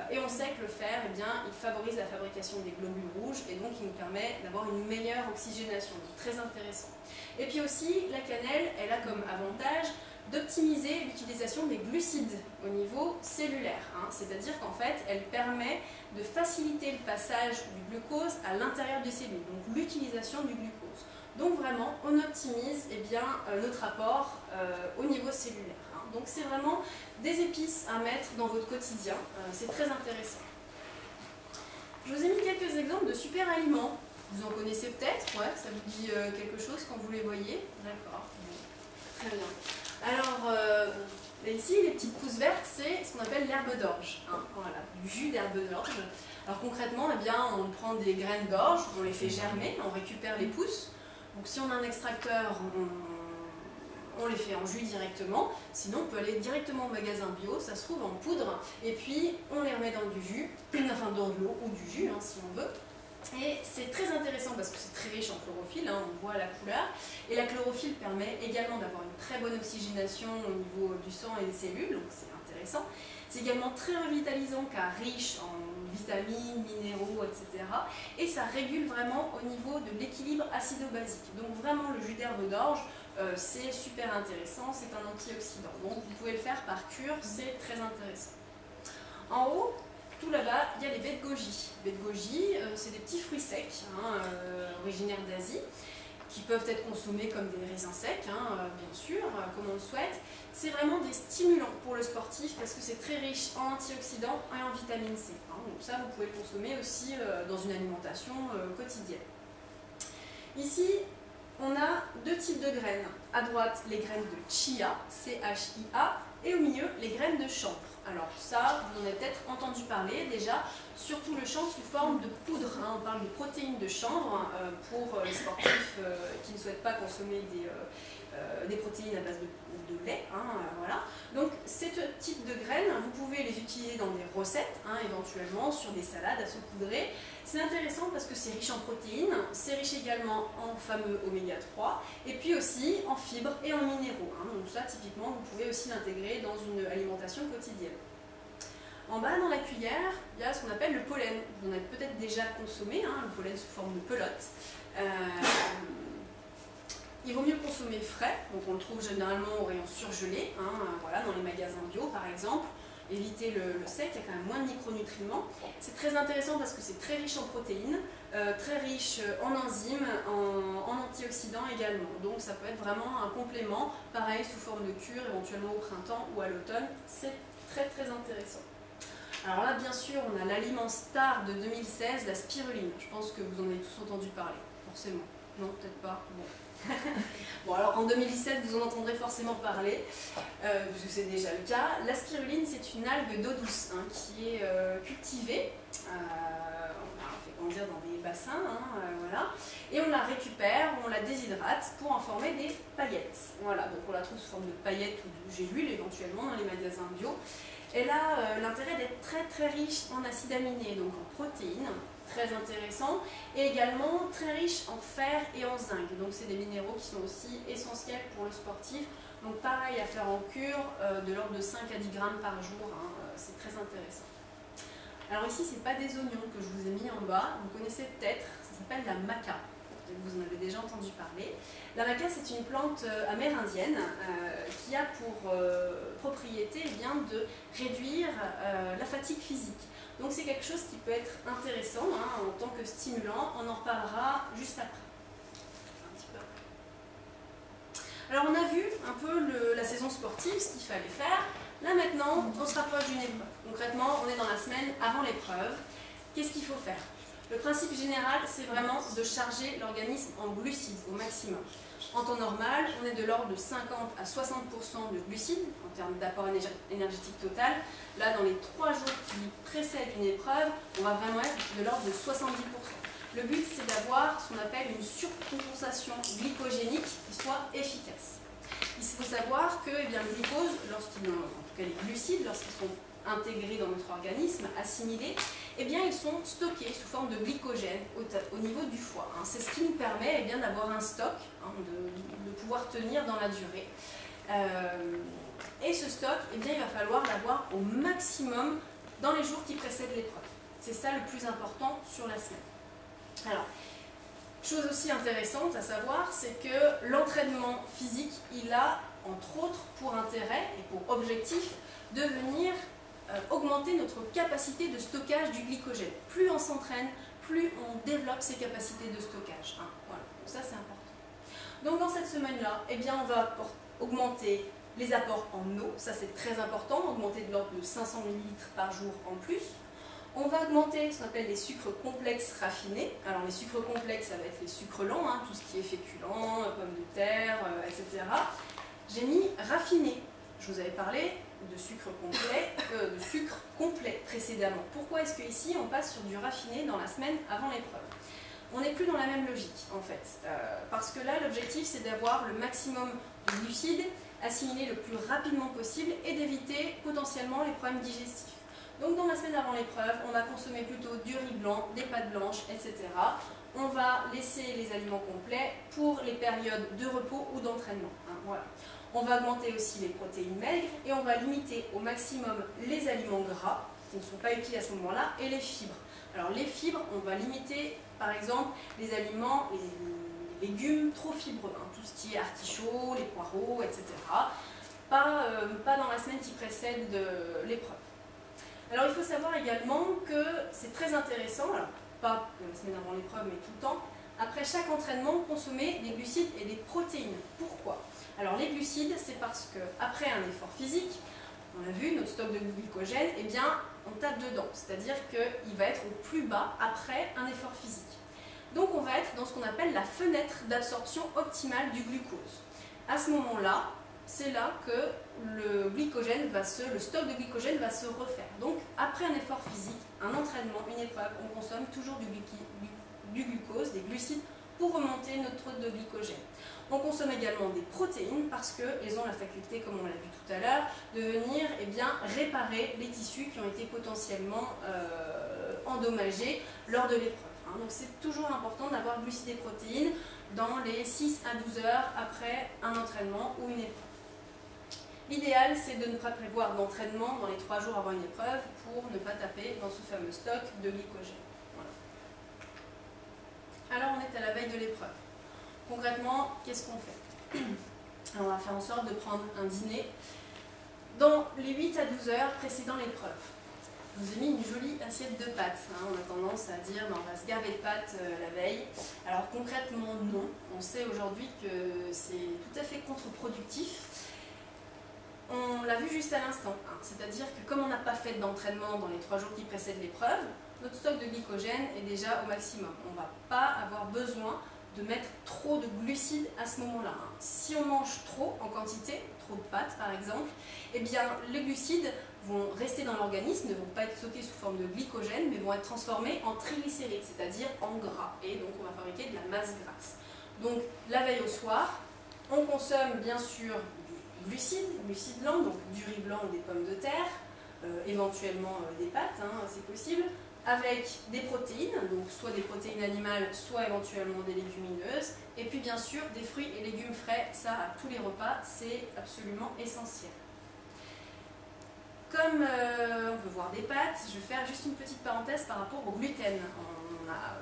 Et on sait que le fer, eh bien, il favorise la fabrication des globules rouges et donc il nous permet d'avoir une meilleure oxygénation, donc très intéressant. Et puis aussi, la cannelle, elle a comme avantage d'optimiser l'utilisation des glucides au niveau cellulaire, hein. C'est-à-dire qu'en fait, elle permet de faciliter le passage du glucose à l'intérieur des cellules, donc l'utilisation du glucose. Donc vraiment, on optimise eh bien, notre apport au niveau cellulaire. Donc c'est vraiment des épices à mettre dans votre quotidien, c'est très intéressant. Je vous ai mis quelques exemples de super aliments. Vous en connaissez peut-être, ouais, ça vous dit quelque chose quand vous les voyez? D'accord, très bien. Alors ici, les petites pousses vertes, c'est ce qu'on appelle l'herbe d'orge, hein, voilà, du jus d'herbe d'orge. Alors concrètement, eh bien, on prend des graines d'orge, on les fait germer, on récupère les pousses. Donc si on a un extracteur, on les fait en jus directement, sinon on peut aller directement au magasin bio, ça se trouve en poudre, et puis on les remet dans du jus, enfin dans de l'eau ou du jus hein, si on veut. Et c'est très intéressant parce que c'est très riche en chlorophylle, hein, on voit la couleur, et la chlorophylle permet également d'avoir une très bonne oxygénation au niveau du sang et des cellules, donc c'est intéressant. C'est également très revitalisant car riche en vitamines, minéraux, etc. Et ça régule vraiment au niveau de l'équilibre acido-basique. Donc vraiment le jus d'herbe d'orge, c'est super intéressant, c'est un antioxydant. Donc vous pouvez le faire par cure, c'est très intéressant. En haut, tout là-bas, il y a les baies de goji. Les baies de goji, c'est des petits fruits secs, hein, originaires d'Asie, qui peuvent être consommés comme des raisins secs, hein, bien sûr, comme on le souhaite. C'est vraiment des stimulants pour le sportif parce que c'est très riche en antioxydants et en vitamine C. Hein, donc ça, vous pouvez le consommer aussi dans une alimentation quotidienne. Ici, on a 2 types de graines. À droite, les graines de chia, C-H-I-A, et au milieu, les graines de chanvre. Alors ça, vous en avez peut-être entendu parler déjà, surtout le chanvre sous forme de poudre. Hein. On parle de protéines de chanvre pour les sportifs qui ne souhaitent pas consommer des protéines à base de lait. Hein, voilà. Donc ce type de graines, vous pouvez les utiliser dans des recettes, hein, éventuellement sur des salades à saupoudrer. C'est intéressant parce que c'est riche en protéines, c'est riche également en fameux oméga 3 et puis aussi en fibres et en minéraux. Hein. Donc ça, typiquement, vous pouvez aussi l'intégrer dans une alimentation quotidienne. En bas, dans la cuillère, il y a ce qu'on appelle le pollen. Vous en avez peut-être déjà consommé, hein, le pollen sous forme de pelote. Il vaut mieux le consommer frais, donc on le trouve généralement au rayon surgelé, hein, voilà, dans les magasins bio par exemple. Éviter le sec, il y a quand même moins de micronutriments. C'est très intéressant parce que c'est très riche en protéines, très riche en enzymes, en antioxydants également. Donc ça peut être vraiment un complément, pareil sous forme de cure, éventuellement au printemps ou à l'automne. C'est très très intéressant. Alors là, bien sûr, on a l'aliment star de 2016, la spiruline. Je pense que vous en avez tous entendu parler, forcément. Non, peut-être pas. Bon. Bon, alors en 2017, vous en entendrez forcément parler, puisque c'est déjà le cas. La spiruline, c'est une algue d'eau douce hein, qui est cultivée, on la fait grandir dans des bassins, hein, voilà, et on la récupère, on la déshydrate pour en former des paillettes. Voilà, donc on la trouve sous forme de paillettes ou de gélules éventuellement dans les magasins bio. Elle a l'intérêt d'être très très riche en acides aminés, donc en protéines, très intéressant, et également très riche en fer et en zinc. Donc c'est des minéraux qui sont aussi essentiels pour le sportif. Donc pareil à faire en cure, de l'ordre de 5 à 10 grammes par jour, hein, c'est très intéressant. Alors ici, ce n'est pas des oignons que je vous ai mis en bas, vous connaissez peut-être, ça s'appelle la maca. vous en avez déjà entendu parler. La maca, c'est une plante amérindienne qui a pour propriété de réduire la fatigue physique. Donc c'est quelque chose qui peut être intéressant en tant que stimulant. On en reparlera juste après. Un petit peu. Alors on a vu un peu la saison sportive, ce qu'il fallait faire. Là maintenant, on se rapproche d'une épreuve. Concrètement, on est dans la semaine avant l'épreuve. Qu'est-ce qu'il faut faire? Le principe général, c'est vraiment de charger l'organisme en glucides au maximum. En temps normal, on est de l'ordre de 50 à 60% de glucides en termes d'apport énergétique total. Là, dans les 3 jours qui précèdent une épreuve, on va vraiment être de l'ordre de 70%. Le but, c'est d'avoir ce qu'on appelle une surcompensation glycogénique qui soit efficace. Il faut savoir que le glucose, en tout cas les glucides, lorsqu'ils sont intégrés dans notre organisme, assimilés, ils sont stockés sous forme de glycogène au niveau du foie. C'est ce qui nous permet d'avoir un stock, de pouvoir tenir dans la durée. Et ce stock, il va falloir l'avoir au maximum dans les jours qui précèdent l'épreuve. C'est ça le plus important sur la semaine. Alors, chose aussi intéressante à savoir, c'est que l'entraînement physique, il a entre autres pour intérêt et pour objectif de venir augmenter notre capacité de stockage du glycogène. Plus on s'entraîne, plus on développe ses capacités de stockage. Voilà, donc ça c'est important. Donc dans cette semaine-là, on va augmenter les apports en eau, ça c'est très important, augmenter de l'ordre de 500 ml par jour en plus. On va augmenter ce qu'on appelle les sucres complexes raffinés. Alors les sucres complexes, ça va être les sucres lents, tout ce qui est féculent, pommes de terre, etc. J'ai mis raffiné. Je vous avais parlé de sucre complet précédemment. Pourquoi est-ce qu'ici on passe sur du raffiné dans la semaine avant l'épreuve? On n'est plus dans la même logique en fait, parce que là l'objectif c'est d'avoir le maximum de glucides assimilés le plus rapidement possible et d'éviter potentiellement les problèmes digestifs. Donc dans la semaine avant l'épreuve, on va consommer plutôt du riz blanc, des pâtes blanches, etc. On va laisser les aliments complets pour les périodes de repos ou d'entraînement. Voilà. On va augmenter aussi les protéines maigres et on va limiter au maximum les aliments gras qui ne sont pas utiles à ce moment-là et les fibres. Alors les fibres, on va limiter par exemple les aliments, les légumes trop fibreux, tout ce qui est artichauts, les poireaux, etc. Pas dans la semaine qui précède l'épreuve. Alors il faut savoir également que c'est très intéressant, alors pas la semaine avant l'épreuve mais tout le temps, après chaque entraînement, consommer des glucides et des protéines. Pourquoi? Alors les glucides, c'est parce qu'après un effort physique, on a vu, notre stock de glycogène, on tape dedans. C'est-à-dire qu'il va être au plus bas après un effort physique. Donc on va être dans ce qu'on appelle la fenêtre d'absorption optimale du glucose. À ce moment-là, c'est là que le stock de glycogène va se refaire. Donc après un effort physique, un entraînement, une épreuve, on consomme toujours du glucose, des glucides, pour remonter notre taux de glycogène. On consomme également des protéines parce qu'elles ont la faculté, comme on l'a vu tout à l'heure, de venir réparer les tissus qui ont été potentiellement endommagés lors de l'épreuve. Donc c'est toujours important d'avoir glucides et protéines dans les 6 à 12 heures après un entraînement ou une épreuve. L'idéal, c'est de ne pas prévoir d'entraînement dans les 3 jours avant une épreuve pour ne pas taper dans ce fameux stock de glycogène. Voilà. Alors on est à la veille de l'épreuve. Concrètement, qu'est-ce qu'on fait? Alors, on va faire en sorte de prendre un dîner dans les 8 à 12 heures précédant l'épreuve. Je vous ai mis une jolie assiette de pâtes. On a tendance à dire on va se gaver de pâtes la veille. Alors concrètement, non. On sait aujourd'hui que c'est tout à fait contre-productif. On l'a vu juste à l'instant. C'est-à-dire que comme on n'a pas fait d'entraînement dans les 3 jours qui précèdent l'épreuve, notre stock de glycogène est déjà au maximum. On ne va pas avoir besoin de mettre trop de glucides à ce moment-là. Si on mange trop en quantité, trop de pâtes par exemple, les glucides vont rester dans l'organisme, ne vont pas être stockés sous forme de glycogène, mais vont être transformés en triglycérides, c'est-à-dire en gras. Et donc on va fabriquer de la masse grasse. Donc la veille au soir, on consomme bien sûr du glucides lents, donc du riz blanc ou des pommes de terre, éventuellement des pâtes, c'est possible, avec des protéines, donc soit des protéines animales, soit éventuellement des légumineuses, et puis bien sûr des fruits et légumes frais, ça à tous les repas, c'est absolument essentiel. Comme on peut voir des pâtes, je vais faire juste une petite parenthèse par rapport au gluten. On a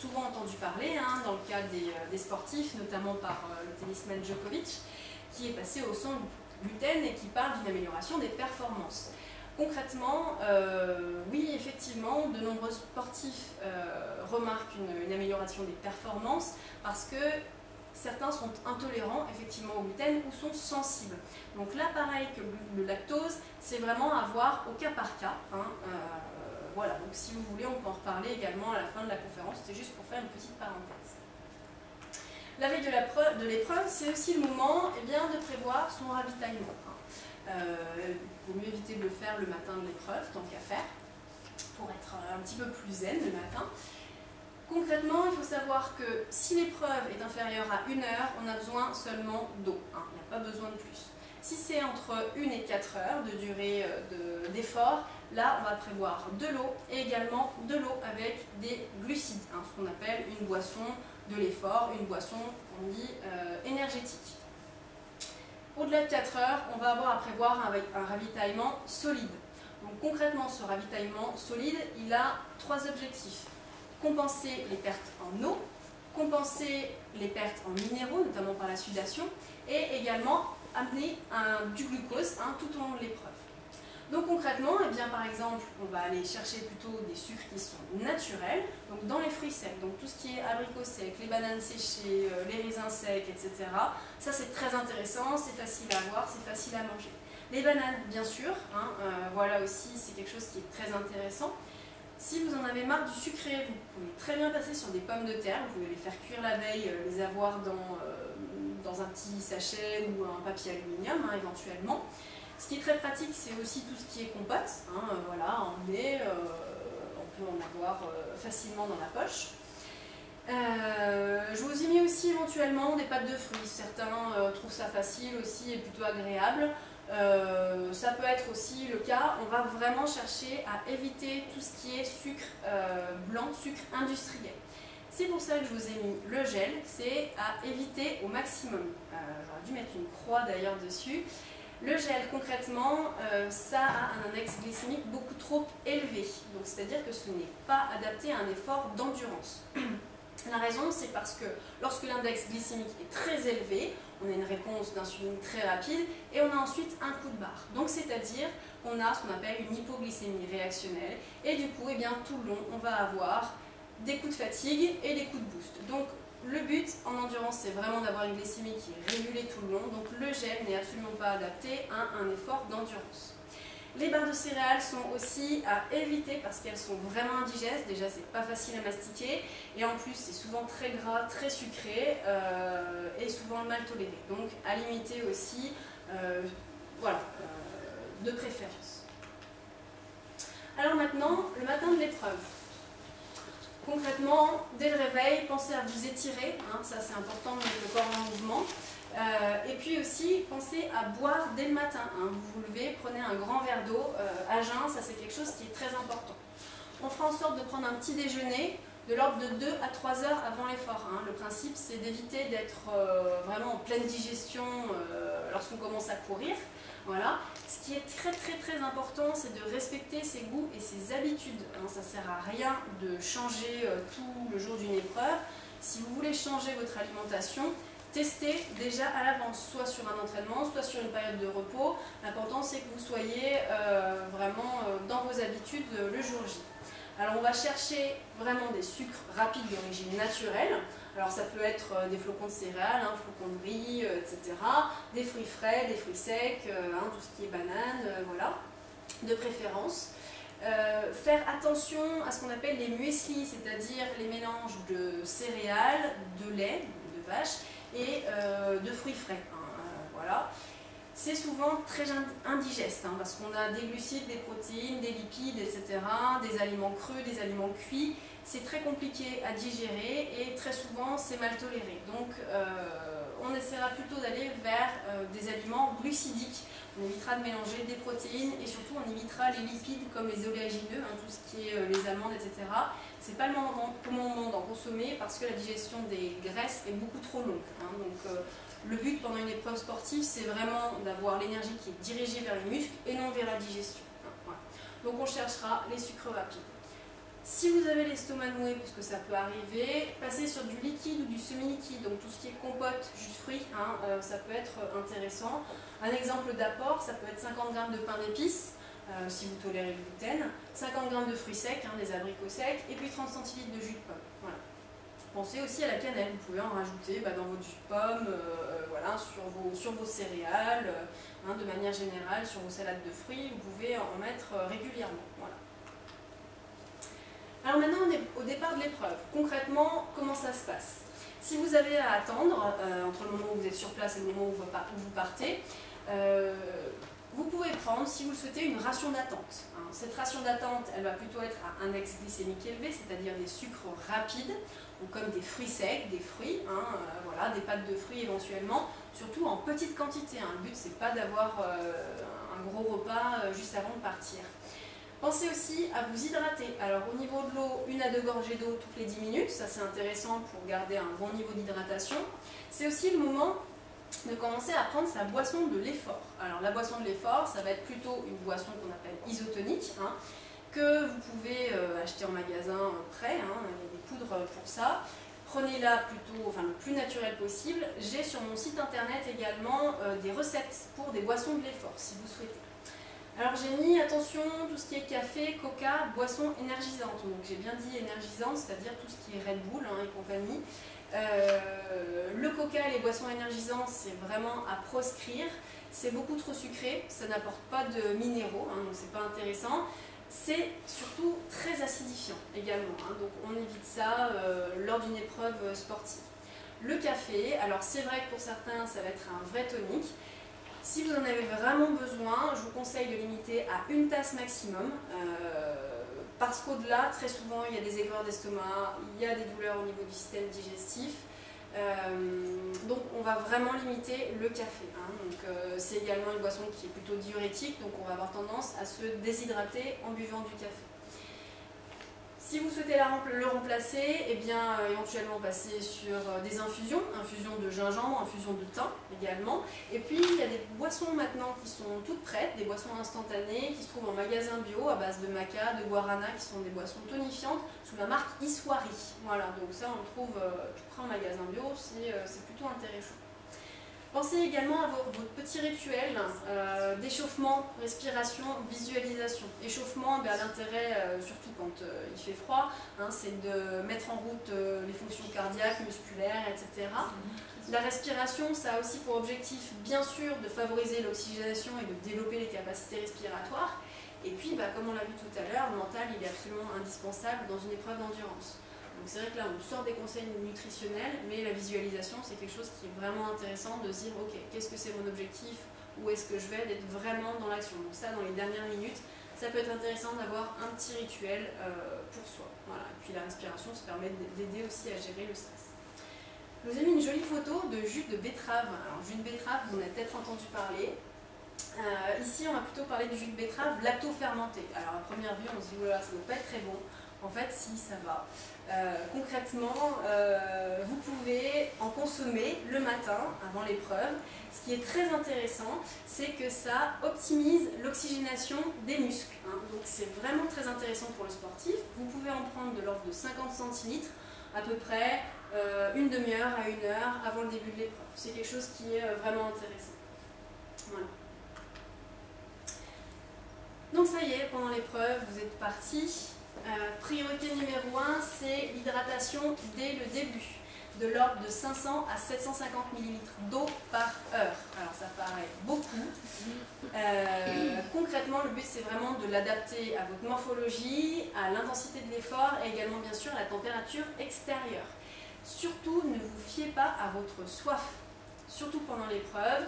souvent entendu parler dans le cas des sportifs, notamment par le tennisman Djokovic, qui est passé au sans gluten et qui parle d'une amélioration des performances. Concrètement, oui, effectivement, de nombreux sportifs remarquent une amélioration des performances parce que certains sont intolérants effectivement au gluten ou sont sensibles. Donc là, pareil que le lactose, c'est vraiment à voir au cas par cas. Voilà, donc si vous voulez, on peut en reparler également à la fin de la conférence. C'était juste pour faire une petite parenthèse. La veille de l'épreuve, c'est aussi le moment de prévoir son ravitaillement. Il vaut mieux éviter de le faire le matin de l'épreuve, tant qu'à faire, pour être un petit peu plus zen le matin. Concrètement, il faut savoir que si l'épreuve est inférieure à 1 heure, on a besoin seulement d'eau. Il n'y a pas besoin de plus. Si c'est entre 1 et 4 heures de durée d'effort, là on va prévoir de l'eau et également de l'eau avec des glucides, ce qu'on appelle une boisson de l'effort, une boisson, on dit, énergétique. Au-delà de 4 heures, on va avoir à prévoir un ravitaillement solide. Donc concrètement, ce ravitaillement solide, il a 3 objectifs. Compenser les pertes en eau, compenser les pertes en minéraux, notamment par la sudation, et également amener du glucose tout au long de l'épreuve. Donc concrètement, par exemple, on va aller chercher plutôt des sucres qui sont naturels, donc dans les fruits secs, donc tout ce qui est abricots secs, les bananes séchées, les raisins secs, etc. Ça c'est très intéressant, c'est facile à avoir, c'est facile à manger. Les bananes, bien sûr, voilà aussi, c'est quelque chose qui est très intéressant. Si vous en avez marre du sucré, vous pouvez très bien passer sur des pommes de terre, vous pouvez les faire cuire la veille, les avoir dans un petit sachet ou un papier aluminium éventuellement. Ce qui est très pratique, c'est aussi tout ce qui est compote, voilà, en mai, on peut en avoir facilement dans la poche. Je vous ai mis aussi éventuellement des pâtes de fruits, certains trouvent ça facile aussi et plutôt agréable. Ça peut être aussi le cas, on va vraiment chercher à éviter tout ce qui est sucre blanc, sucre industriel. C'est pour ça que je vous ai mis le gel, c'est à éviter au maximum. J'aurais dû mettre une croix d'ailleurs dessus. Le gel, concrètement, ça a un index glycémique beaucoup trop élevé. Donc, c'est-à-dire que ce n'est pas adapté à un effort d'endurance. La raison, c'est parce que lorsque l'index glycémique est très élevé, on a une réponse d'insuline très rapide et on a ensuite un coup de barre. Donc, c'est-à-dire qu'on a ce qu'on appelle une hypoglycémie réactionnelle et du coup, tout le long, on va avoir des coups de fatigue et des coups de boost. Donc, le but en endurance, c'est vraiment d'avoir une glycémie qui est régulée tout le long, donc le gel n'est absolument pas adapté à un effort d'endurance. Les barres de céréales sont aussi à éviter parce qu'elles sont vraiment indigestes, déjà c'est pas facile à mastiquer, et en plus c'est souvent très gras, très sucré, et souvent mal toléré. Donc à limiter aussi, voilà, de préférence. Alors maintenant, le matin de l'épreuve. Concrètement, dès le réveil, pensez à vous étirer, ça c'est important de mettre le corps en mouvement. Et puis aussi, pensez à boire dès le matin. Vous vous levez, prenez un grand verre d'eau à jeun, ça c'est quelque chose qui est très important. On fera en sorte de prendre un petit déjeuner de l'ordre de 2 à 3 heures avant l'effort. Le principe c'est d'éviter d'être vraiment en pleine digestion lorsqu'on commence à courir. Voilà. Ce qui est très important, c'est de respecter ses goûts et ses habitudes. Ça ne sert à rien de changer tout le jour d'une épreuve. Si vous voulez changer votre alimentation, testez déjà à l'avance, soit sur un entraînement, soit sur une période de repos. L'important c'est que vous soyez vraiment dans vos habitudes le jour J. Alors on va chercher vraiment des sucres rapides d'origine naturelle. Alors ça peut être des flocons de céréales, flocons de riz, etc. Des fruits frais, des fruits secs, tout ce qui est banane, voilà, de préférence. Faire attention à ce qu'on appelle les mueslis, c'est-à-dire les mélanges de céréales, de lait, de vache et de fruits frais. Voilà. C'est souvent très indigeste parce qu'on a des glucides, des protéines, des lipides, etc., des aliments crus, des aliments cuits. C'est très compliqué à digérer et très souvent c'est mal toléré. Donc on essaiera plutôt d'aller vers des aliments glucidiques. On évitera de mélanger des protéines et surtout on évitera les lipides comme les oléagineux, tout ce qui est les amandes, etc. C'est pas le moment d'en consommer parce que la digestion des graisses est beaucoup trop longue. Le but pendant une épreuve sportive, c'est vraiment d'avoir l'énergie qui est dirigée vers les muscles et non vers la digestion. Voilà. Donc on cherchera les sucres rapides. Si vous avez l'estomac noué, puisque ça peut arriver, passez sur du liquide ou du semi-liquide, donc tout ce qui est compote, jus de fruits, hein, ça peut être intéressant. Un exemple d'apport, ça peut être 50 g de pain d'épices, si vous tolérez le gluten, 50 g de fruits secs, hein, des abricots secs, et puis 30 centilitres de jus de pomme. Voilà. Pensez aussi à la cannelle, vous pouvez en rajouter dans votre jus de pomme, voilà, sur vos céréales, hein, de manière générale, sur vos salades de fruits, vous pouvez en mettre régulièrement. Voilà. Alors maintenant, on est au départ de l'épreuve. Concrètement, comment ça se passe? Si vous avez à attendre, entre le moment où vous êtes sur place et le moment où vous partez, vous pouvez prendre, si vous le souhaitez, une ration d'attente. Hein. Cette ration d'attente, elle va plutôt être à index glycémique élevé, c'est-à-dire des sucres rapides, donc comme des fruits secs, des fruits, hein, voilà, des pâtes de fruits éventuellement, surtout en petite quantité. Hein. Le but, c'est pas d'avoir un gros repas juste avant de partir. Pensez aussi à vous hydrater. Alors au niveau de l'eau, 1 à 2 gorgées d'eau toutes les 10 minutes, ça c'est intéressant pour garder un bon niveau d'hydratation. C'est aussi le moment de commencer à prendre sa boisson de l'effort. Alors la boisson de l'effort, ça va être plutôt une boisson qu'on appelle isotonique, hein, que vous pouvez acheter en magasin prêt, hein, il y a des poudres pour ça. Prenez-la plutôt, le plus naturel possible. J'ai sur mon site internet également des recettes pour des boissons de l'effort, si vous souhaitez. Alors j'ai mis, attention, tout ce qui est café, coca, boissons énergisantes. Donc j'ai bien dit énergisantes, c'est-à-dire tout ce qui est Red Bull et compagnie. Le coca et les boissons énergisantes, c'est vraiment à proscrire. C'est beaucoup trop sucré, ça n'apporte pas de minéraux, hein, donc c'est pas intéressant. C'est surtout très acidifiant également, hein, donc on évite ça lors d'une épreuve sportive. Le café, alors c'est vrai que pour certains, ça va être un vrai tonique. Si vous en avez vraiment besoin, je vous conseille de limiter à 1 tasse maximum, parce qu'au-delà, très souvent, il y a des aigreurs d'estomac, il y a des douleurs au niveau du système digestif, donc on va vraiment limiter le café. Hein. C'est également une boisson qui est plutôt diurétique, donc on va avoir tendance à se déshydrater en buvant du café. Si vous souhaitez le remplacer, eh bien, éventuellement passer sur des infusions de gingembre, infusion de thym également. Et puis il y a des boissons maintenant qui sont toutes prêtes, des boissons instantanées qui se trouvent en magasin bio à base de maca, de guarana, qui sont des boissons tonifiantes sous la marque Iswari. Voilà, donc ça on le trouve tout près en magasin bio, c'est plutôt intéressant. Pensez également à votre petit rituel d'échauffement, respiration, visualisation. Échauffement, l'intérêt, surtout quand il fait froid, hein, c'est de mettre en route les fonctions cardiaques, musculaires, etc. La respiration, ça a aussi pour objectif, bien sûr, de favoriser l'oxygénation et de développer les capacités respiratoires. Et puis, comme on l'a vu tout à l'heure, le mental, il est absolument indispensable dans une épreuve d'endurance. Donc c'est vrai que là on sort des conseils nutritionnels, mais la visualisation c'est quelque chose qui est vraiment intéressant de se dire ok, qu'est-ce que c'est mon objectif, où est-ce que je vais, d'être vraiment dans l'action. Donc ça, dans les dernières minutes, ça peut être intéressant d'avoir un petit rituel pour soi. Voilà. Et puis la respiration ça permet d'aider aussi à gérer le stress. Je vous ai mis une jolie photo de jus de betterave. Alors jus de betterave, vous en avez peut-être entendu parler. Ici on va plutôt parler du jus de betterave lacto-fermenté. Alors à première vue on se dit voilà, ça ne doit pas être très bon. En fait, si, ça va. Concrètement, vous pouvez en consommer le matin avant l'épreuve. Ce qui est très intéressant, c'est que ça optimise l'oxygénation des muscles. Hein. Donc c'est vraiment très intéressant pour le sportif. Vous pouvez en prendre de l'ordre de 50 centilitres, à peu près une demi-heure à 1 heure avant le début de l'épreuve. C'est quelque chose qui est vraiment intéressant. Voilà. Donc ça y est, pendant l'épreuve, vous êtes parti. Priorité numéro 1, c'est l'hydratation dès le début, de l'ordre de 500 à 750 ml d'eau par heure. Alors ça paraît beaucoup. Concrètement, le but c'est vraiment de l'adapter à votre morphologie, à l'intensité de l'effort et également bien sûr à la température extérieure. Surtout, ne vous fiez pas à votre soif, surtout pendant l'épreuve.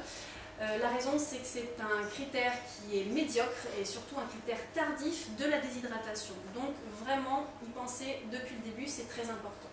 La raison, c'est que c'est un critère qui est médiocre et surtout un critère tardif de la déshydratation. Donc vraiment, y penser depuis le début, c'est très important.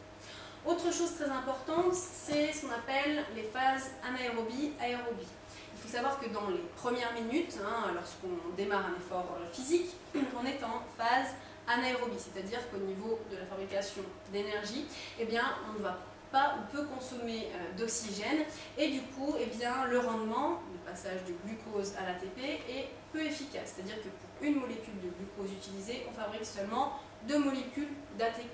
Autre chose très importante, c'est ce qu'on appelle les phases anaérobie-aérobie. Il faut savoir que dans les premières minutes, hein, lorsqu'on démarre un effort physique, on est en phase anaérobie, c'est-à-dire qu'au niveau de la fabrication d'énergie, eh bien, on ne va pas ou peu consommer d'oxygène et du coup eh bien, le rendement, le passage de glucose à l'ATP est peu efficace, c'est-à-dire que pour une molécule de glucose utilisée, on fabrique seulement de molécules d'ATP.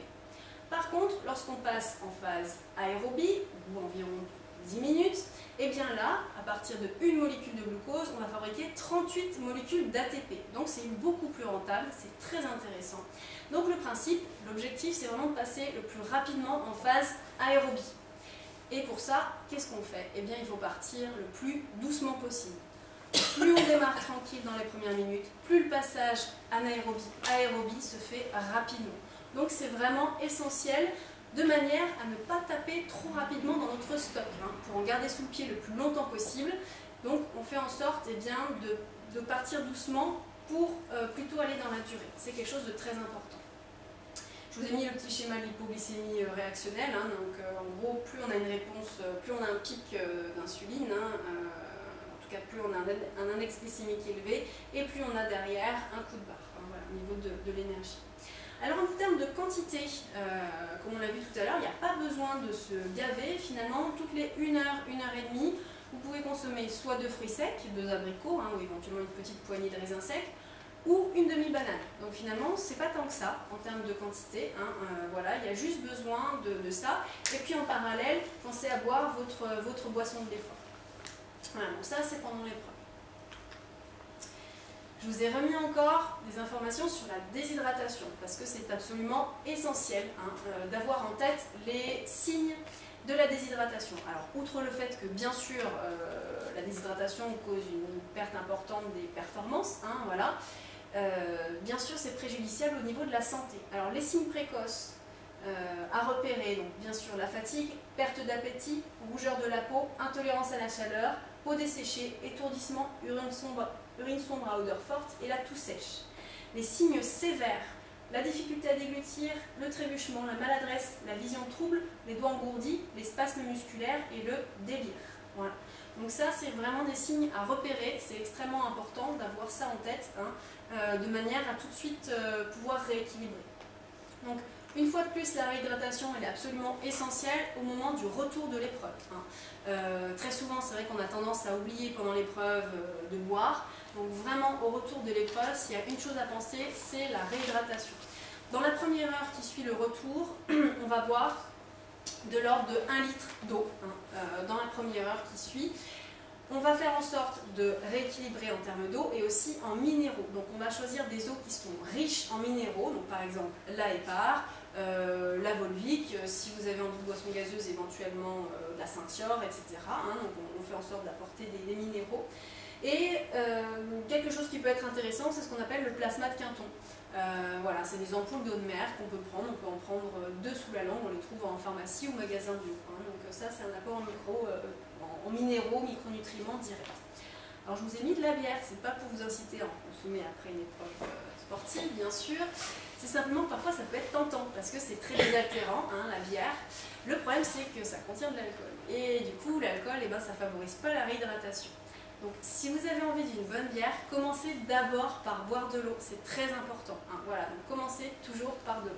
Par contre, lorsqu'on passe en phase aérobie, ou environ 10 minutes, et bien là, à partir de une molécule de glucose, on va fabriquer 38 molécules d'ATP. Donc c'est beaucoup plus rentable, c'est très intéressant. Donc le principe, l'objectif, c'est vraiment de passer le plus rapidement en phase aérobie. Et pour ça, qu'est-ce qu'on fait? Eh bien, il faut partir le plus doucement possible. Plus on démarre tranquille dans les premières minutes, plus le passage anaérobie se fait rapidement. Donc c'est vraiment essentiel de manière à ne pas taper trop rapidement dans notre stock, pour en garder sous le pied le plus longtemps possible. Donc on fait en sorte bien, de partir doucement pour plutôt aller dans la durée. C'est quelque chose de très important. Je vous ai mis le petit schéma de l'hypoglycémie réactionnelle. Donc en gros, plus on a une réponse, plus on a un pic d'insuline, en tout cas plus on a un index glycémique élevé, et plus on a derrière un coup de barre, voilà, au niveau de l'énergie. Alors en termes de quantité, comme on l'a vu tout à l'heure, il n'y a pas besoin de se gaver. Finalement, toutes les 1 heure, 1 heure et demie, vous pouvez consommer soit 2 fruits secs, 2 abricots, ou éventuellement une petite poignée de raisins secs, ou une demi-banane. Donc finalement, c'est pas tant que ça en termes de quantité. Voilà, il y a juste besoin de ça. Et puis en parallèle, pensez à boire votre boisson de l'effort. Voilà, donc ça c'est pendant l'épreuve. Je vous ai remis encore des informations sur la déshydratation, parce que c'est absolument essentiel d'avoir en tête les signes de la déshydratation. Alors, outre le fait que, bien sûr, la déshydratation cause une perte importante des performances, voilà, bien sûr, c'est préjudiciable au niveau de la santé. Alors, les signes précoces à repérer, donc bien sûr la fatigue, perte d'appétit, rougeur de la peau, intolérance à la chaleur, peau desséchée, étourdissement, urine sombre à odeur forte et la toux sèche. Les signes sévères, la difficulté à déglutir, le trébuchement, la maladresse, la vision trouble, les doigts engourdis, les spasmes musculaires et le délire. Voilà. Donc ça, c'est vraiment des signes à repérer, c'est extrêmement important d'avoir ça en tête, de manière à tout de suite pouvoir rééquilibrer. Donc, une fois de plus, la réhydratation elle est absolument essentielle au moment du retour de l'épreuve. Très souvent, c'est vrai qu'on a tendance à oublier pendant l'épreuve de boire. Donc vraiment, au retour de l'épreuve, s'il y a une chose à penser, c'est la réhydratation. Dans la première heure qui suit le retour, on va boire de l'ordre de 1 litre d'eau dans la première heure qui suit. On va faire en sorte de rééquilibrer en termes d'eau et aussi en minéraux. Donc on va choisir des eaux qui sont riches en minéraux, donc par exemple la Hépar, la Volvic, si vous avez envie de boisson gazeuse, éventuellement la Saint-Thior, etc. Donc on fait en sorte d'apporter des minéraux. Et quelque chose qui peut être intéressant, c'est ce qu'on appelle le plasma de Quinton. Voilà, c'est des ampoules d'eau de mer qu'on peut prendre. On peut en prendre 2 sous la langue, on les trouve en pharmacie ou magasin bio. Donc ça, c'est un apport en minéraux, micronutriments directs. Alors je vous ai mis de la bière, c'est pas pour vous inciter à en consommer après une épreuve sportive, bien sûr. C'est simplement que parfois ça peut être tentant parce que c'est très désaltérant, la bière. Le problème, c'est que ça contient de l'alcool. Et du coup, l'alcool, ça favorise pas la réhydratation. Donc si vous avez envie d'une bonne bière, commencez d'abord par boire de l'eau, c'est très important. Voilà, donc commencez toujours par de l'eau.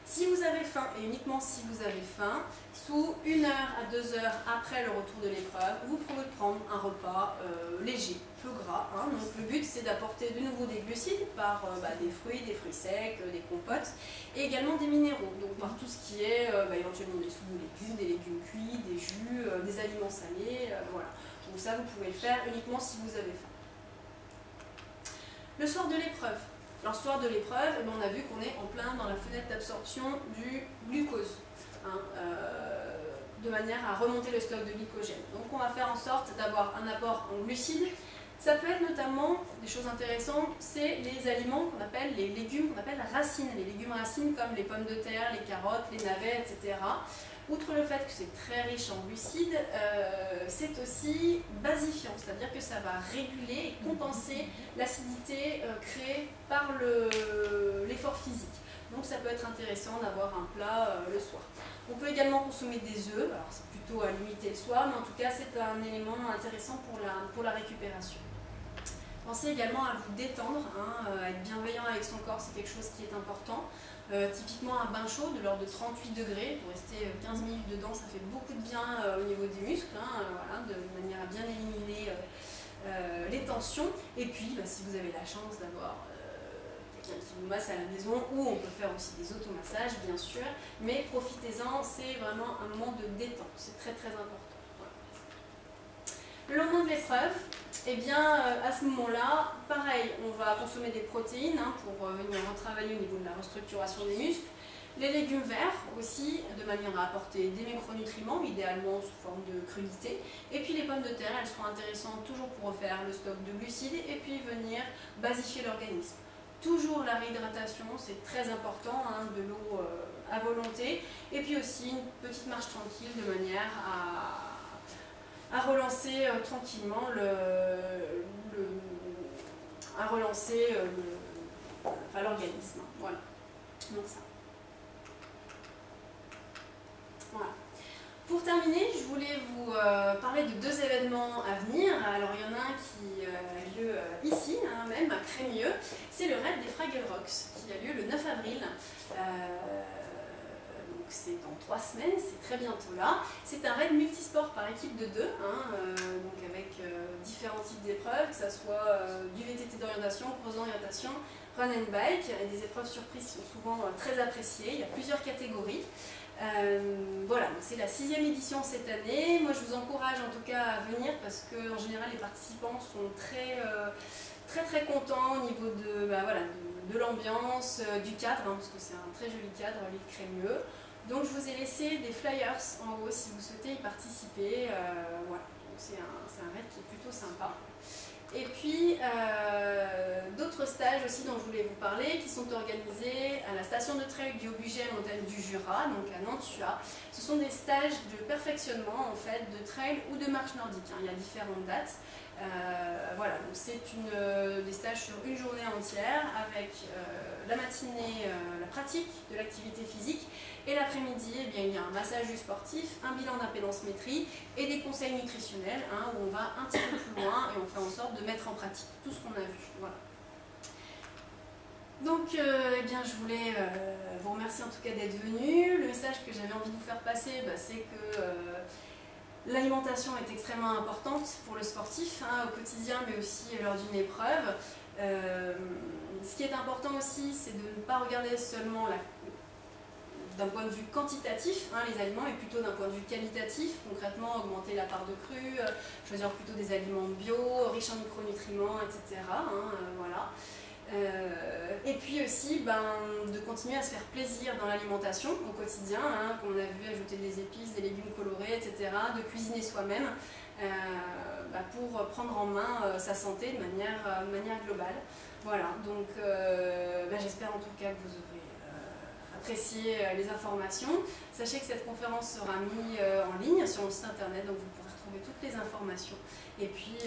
Si vous avez faim, et uniquement si vous avez faim, sous 1 heure à 2 heures après le retour de l'épreuve, vous pouvez prendre un repas léger, peu gras. Donc le but c'est d'apporter de nouveau des glucides par des fruits secs, des compotes, et également des minéraux, donc par tout ce qui est éventuellement des sous-légumes, des légumes cuits, des jus, des aliments salés, voilà. Donc ça vous pouvez le faire uniquement si vous avez faim. Le soir de l'épreuve. Alors, soir de l'épreuve, on a vu qu'on est en plein dans la fenêtre d'absorption du glucose, de manière à remonter le stock de glycogène. Donc on va faire en sorte d'avoir un apport en glucides. Ça peut être notamment des choses intéressantes, c'est les aliments qu'on appelle les légumes, qu'on appelle racines. Les légumes racines comme les pommes de terre, les carottes, les navets, etc. Outre le fait que c'est très riche en glucides, c'est aussi basifiant, c'est-à-dire que ça va réguler et compenser l'acidité créée par l'effort physique. Donc ça peut être intéressant d'avoir un plat le soir. On peut également consommer des œufs, alors c'est plutôt à limiter le soir, mais en tout cas c'est un élément intéressant pour la récupération. Pensez également à vous détendre, à être bienveillant avec son corps, c'est quelque chose qui est important. Typiquement un bain chaud de l'ordre de 38 degrés, pour rester 15 minutes dedans, ça fait beaucoup de bien au niveau des muscles, voilà, de manière à bien éliminer les tensions. Et puis, si vous avez la chance d'avoir qui vous masse à la maison, ou on peut faire aussi des automassages, bien sûr, mais profitez-en, c'est vraiment un moment de détente, c'est très très important. Voilà. Le lendemain de l'épreuve, eh bien, à ce moment-là, pareil, on va consommer des protéines pour venir retravailler au niveau de la restructuration des muscles. Les légumes verts aussi, de manière à apporter des micronutriments, idéalement sous forme de crudité. Et puis les pommes de terre, elles seront intéressantes toujours pour refaire le stock de glucides et puis venir basifier l'organisme. Toujours la réhydratation, c'est très important, de l'eau à volonté. Et puis aussi une petite marche tranquille de manière à relancer tranquillement l'organisme. Voilà. Donc ça. Voilà. Pour terminer, je voulais vous parler de 2 événements à venir. Alors il y en a un qui a lieu ici, même à Crémieux. C'est le raid des Fraggle Rocks qui a lieu le 9 avril. Donc c'est dans 3 semaines, c'est très bientôt là. C'est un raid multisport par équipe de 2, donc avec différents types d'épreuves, que ce soit du VTT d'orientation, cross d'orientation, run and bike, et des épreuves surprises qui sont souvent très appréciées. Il y a plusieurs catégories. Voilà, c'est la 6e édition cette année. Moi je vous encourage en tout cas à venir parce qu'en général les participants sont très contents au niveau de l'ambiance, du cadre, parce que c'est un très joli cadre, l'île Crémieux. Donc je vous ai laissé des flyers en haut si vous souhaitez y participer. Voilà, c'est un raid qui est plutôt sympa. Et puis d'autres stages aussi dont je voulais vous parler qui sont organisés à la station de trail du Haut-Bugey Montagne du Jura, donc à Nantua. Ce sont des stages de perfectionnement en fait, de trail ou de marche nordique. Il y a différentes dates. Voilà, donc c'est des stages sur une journée entière avec la matinée, la pratique de l'activité physique et l'après-midi, eh bien, il y a un massage du sportif, un bilan d'impédance-métrie et des conseils nutritionnels où on va un petit peu plus loin et on fait en sorte de mettre en pratique tout ce qu'on a vu. Voilà. Donc, eh bien, je voulais vous remercier en tout cas d'être venus. Le message que j'avais envie de vous faire passer, c'est que l'alimentation est extrêmement importante pour le sportif au quotidien, mais aussi lors d'une épreuve. Ce qui est important aussi, c'est de ne pas regarder seulement d'un point de vue quantitatif les aliments, et plutôt d'un point de vue qualitatif, concrètement augmenter la part de cru, choisir plutôt des aliments bio, riches en micronutriments, etc. Voilà. Et puis aussi de continuer à se faire plaisir dans l'alimentation au quotidien, comme on a vu, ajouter des épices, des légumes colorés, etc., de cuisiner soi-même pour prendre en main sa santé de manière globale. Voilà, donc j'espère en tout cas que vous aurez apprécié les informations. Sachez que cette conférence sera mise en ligne sur le site internet, donc vous pourrez retrouver toutes les informations. Et puis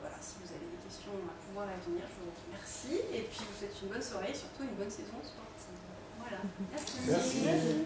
voilà, si vous avez des questions à pouvoir à venir, je vous remercie. Et puis je vous souhaite une bonne soirée et surtout une bonne saison sportive. Voilà, merci. Merci.